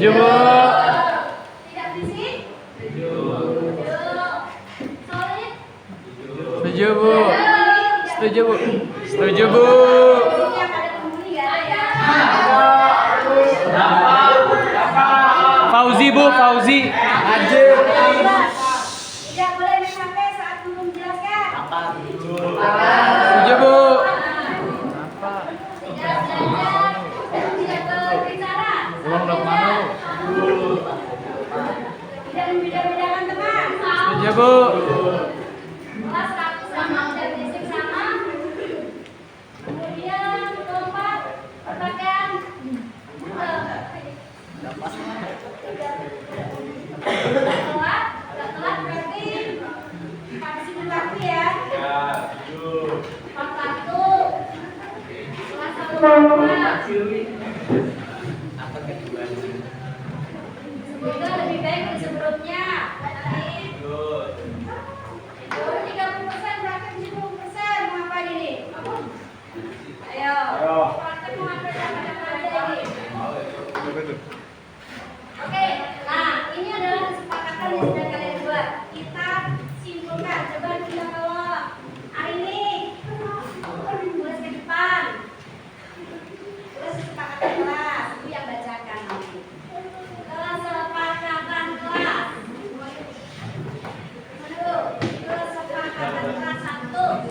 Setuju, Bu. Tidak berisik? Solid? Setuju, Bu. Setuju, Bu. Setuju, Bu. Yang ada penghuni ya? Fauzi, Bu. Fauzi. Tidak boleh main HP saat guru menjelaskan. Setuju, Bu. Tidak belajar dan tidak berbicara. Uang udah kemana, Bu? Tidak membeda-bedakan teman. Setuju, Bu. Kelas 1 sama dan basic sama. Kemudian keempat perpaduan. Telat berarti partisipan waktu ya. Part 1 kelas 1 semoga lebih baik dari sebelumnya. Itu 30% praktek 70%. Mau apa ini? Ayo. Praktek mau apa aja ini? Oke, nah ini adalah kesepakatan yang sudah kalian buat. Kita simpulkan. Coba kita bawa hari ini tulis ke depan. Terus kesepakatan kelas. Itu yang bacakan nanti. Kesepakatan kelas. Aduh, kesepakatan kelas 1.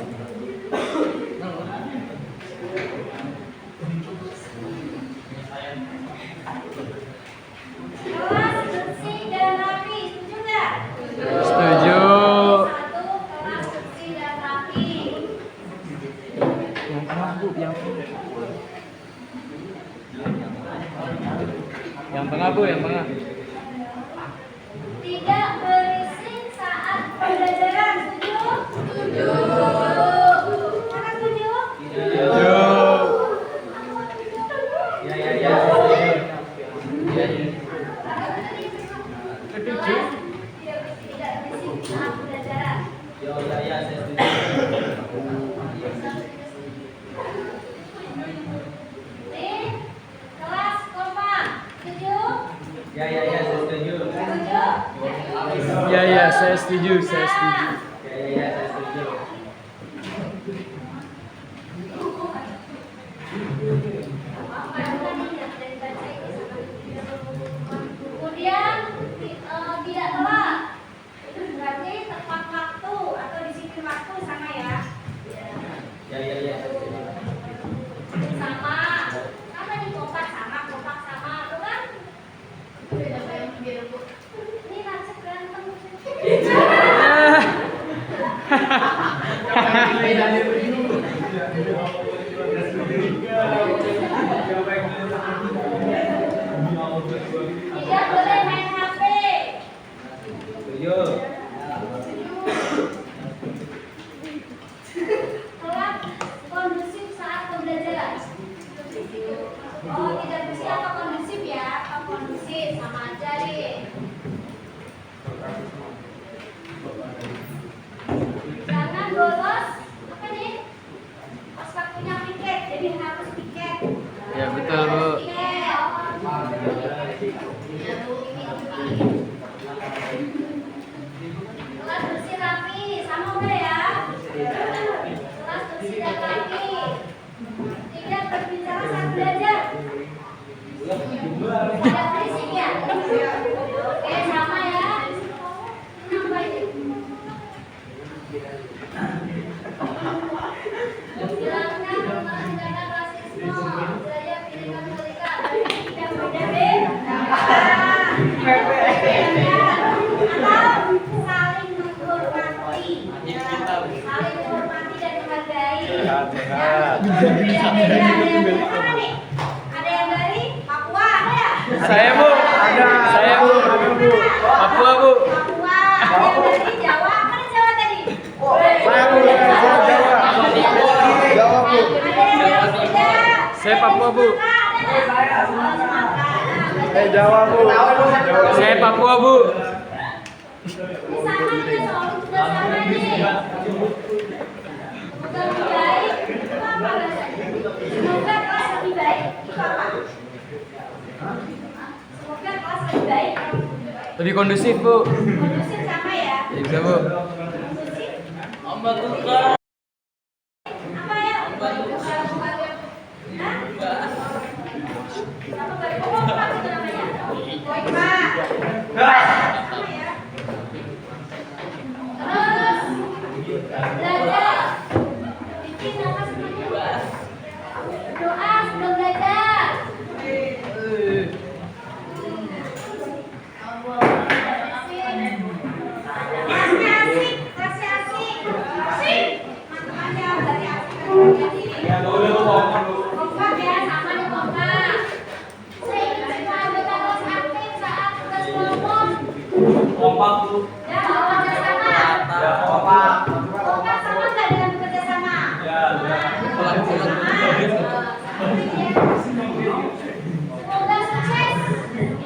Kelas bersih dan rapi, setuju nggak? Setuju. Satu, kelas bersih dan rapi. Yang tengah, Bu. Yang tengah, Bu. Yang tengah. Tidak berisik saat pembelajaran, setuju? Setuju. Mana setuju? Setuju. Tidak berisik saat pembelajaran. Ini kelas kompak, setuju? Setuju? Ya, saya setuju. Saya setuju. Kemudian tidak telat. Berarti tepat waktu atau disiplin waktu sama ya. Sama. Kan tadi kompak sama, tuh kan? Ini nasib berantem. Tidak boleh main HP. Telat kondusif saat pembelajaran. Oh, tidak bersih atau kondusif ya? Atau kondusif sama aja deh. Jangan bolos. Apa nih? Pas waktunya piket, jadi harus piket. Ya, betul, Bu. Kelas bersih rapi, sama udah ya. Kelas bersih dan rapi. Tidak berbicara saat belajar. Tidak berisik ya. Oke, sama ya. Apa ini? Hilangkan tindakan rasisme, budaya pendidikan mereka. Tidak berbeda. Atau saling menghormati. Saling menghormati dan menghargai. Ada yang dari Papua ada ya? Saya, Bu. Saya, Bu. Papua, Bu. Papua. Ada yang dari Jawa? Mana Jawa tadi? Saya Bu, Jawa. Jawa Bu. Ada yang dari Sunda? Saya Papua, Bu. Jawa Bu. Saya Papua, Bu. Ini sama ini soal sudah sama ini. Bukan lebih baik. Itu apa bahasanya? Semoga kelas lebih baik. Itu apa? Semoga kelas lebih baik? Lebih kondusif, Bu. Kondusif sama ya? Bisa, Bu. Kondusif? Apa ya? Hah? Apa balik? Oh, Pak itu namanya. Baik, Pak. Sama ya? Terus belajar. Bikin apa semuanya? Doa sebelum belajar. Kelasnya asik, kelasnya asik. Asik. Teman-temannya dari asik kan jadi. Kompak ya, sama nih kompak. Saya ingin semua anggota kelas aktif saat kelas ngomong. Kompak, Bu. Ya, bekerja sama. Ya, kompak. Kompak sama nggak dengan bekerja sama? Ya, Semoga sukses.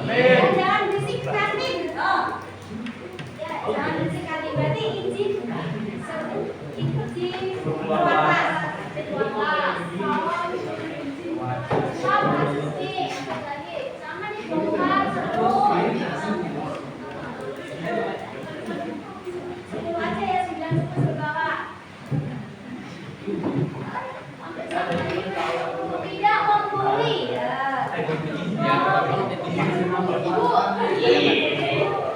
Ya, jangan berisik kantin. Oh. Ya, jangan berisik kantin. Berarti izin keluar kelas. Keluar kelas. Sama sih. Lagi. Sama nih bongkar terus. Sepuluh aja ya, 9 ke bawah. Tidak membuli.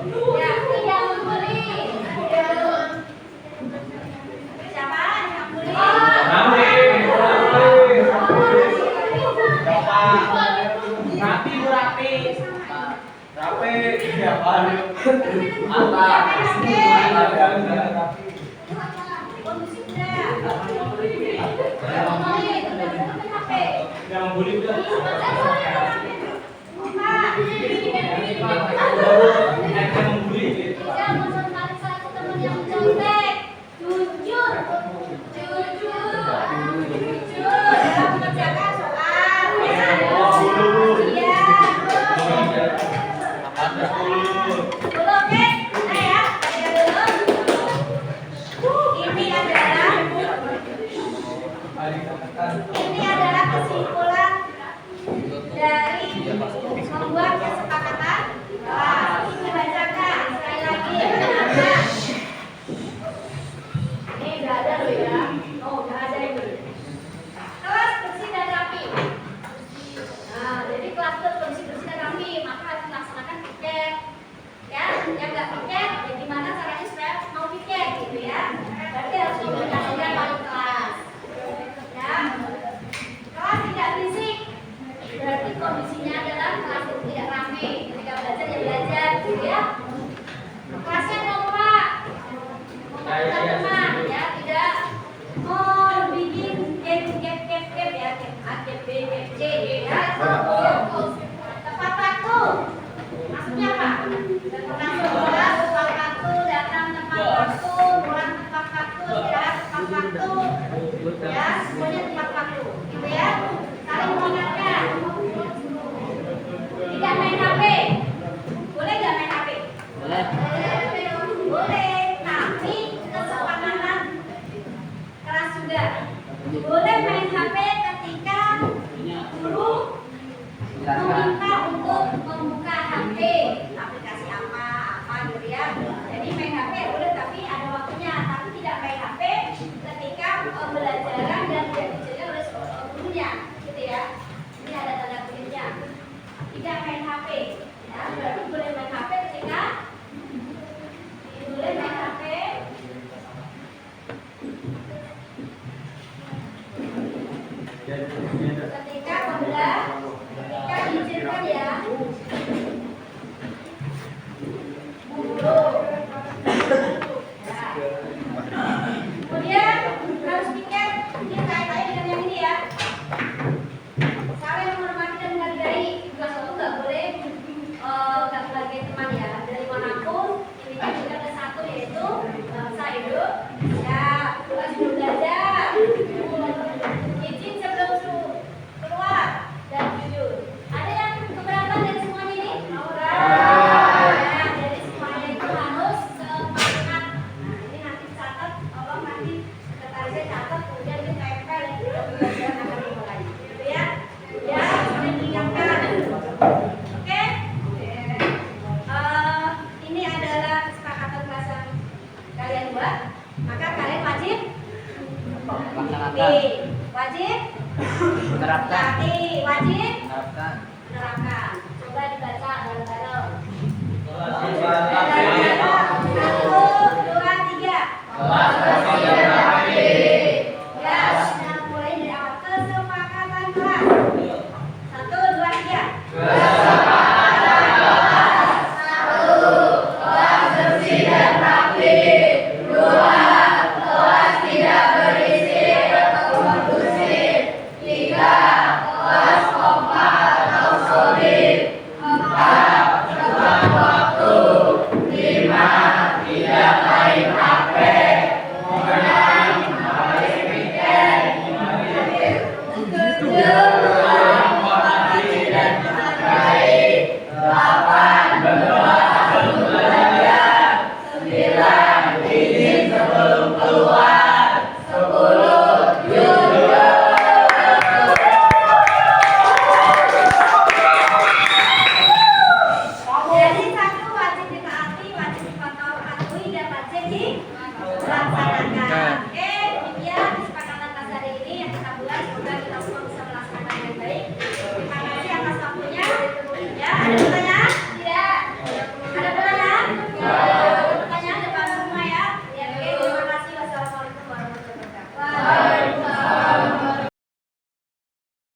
Ibu. Ya, tidak membuli. Siapa yang membuli? Rapi, Bu, rapi. Rapi. Siapa? Kondusif dah. Ngomongin, udah HP. Yang bully udah. Jangan mencontohkan satu teman yang contek. Jujur dalam mengerjakan soal. Iya. Dulu, oke? Nah ya, ini adalah kesimpulan dari membuat kesepakatan kelas. Dibacakan sekali lagi. Ini nggak ada loh ya. Oh, nggak ada ini. Kelas bersih dan rapi. Nah, jadi kelas bersih dan rapi, maka harus melaksanakan piket. Ya, yang nggak piket, ya gimana caranya supaya mau piket gitu ya. Berarti harus komunikasikan wali kelas. Ya, kelas tidak berisik. Berarti kondisinya adalah kelas itu tidak ramai. Ketika belajar ya belajar, gitu ya. Kelasnya kompak, teman-teman, ya tidak bikin gap ya, gap B, gap C, ya. Tepat waktu. Maksudnya apa? Datang sekolah tepat waktu, datang tepat waktu, pulang tepat waktu, istirahat tepat waktu, ya semuanya tepat waktu, gitu ya. Saling mengingatkan. Tidak main HP. Boleh nggak main HP? Boleh. Boleh, tapi kesepakatan keras juga. Boleh main HP ketika guru meminta untuk membuka HP, aplikasi apa gitu ya. Jadi main HP boleh, tapi ada waktunya. Tapi tidak main HP ketika pembelajaran dan diajarkan oleh gurunya, gitu ya. Ini ada tanda kutipnya. Tidak main HP, ya. Berarti boleh main HP ketika boleh main HP. Ketika ketika diizinkan ya. Kemudian harus piket, ini kaitannya dengan yang ini ya. Saling menghormati dan menghargai. Kelas satu nggak boleh nggak menghargai teman ya. Dari manapun intinya juga ada satu, yaitu bangsa Indonesia. Kelas belajar. Izin sebelum keluar dan jujur. Ada yang keberatan dan Menerapkan. Berarti wajib Menerapkan. menerapkan. Coba dibaca bareng-bareng. Jadi satu wajib ditaati, wajib dipatuhi, dan wajib dilaksanakan. Oke, demikian kesepakatan atas hari ini yang kita buat. Semoga kita semua bisa melaksanakan dengan baik. Terima kasih atas waktunya. Ya, ada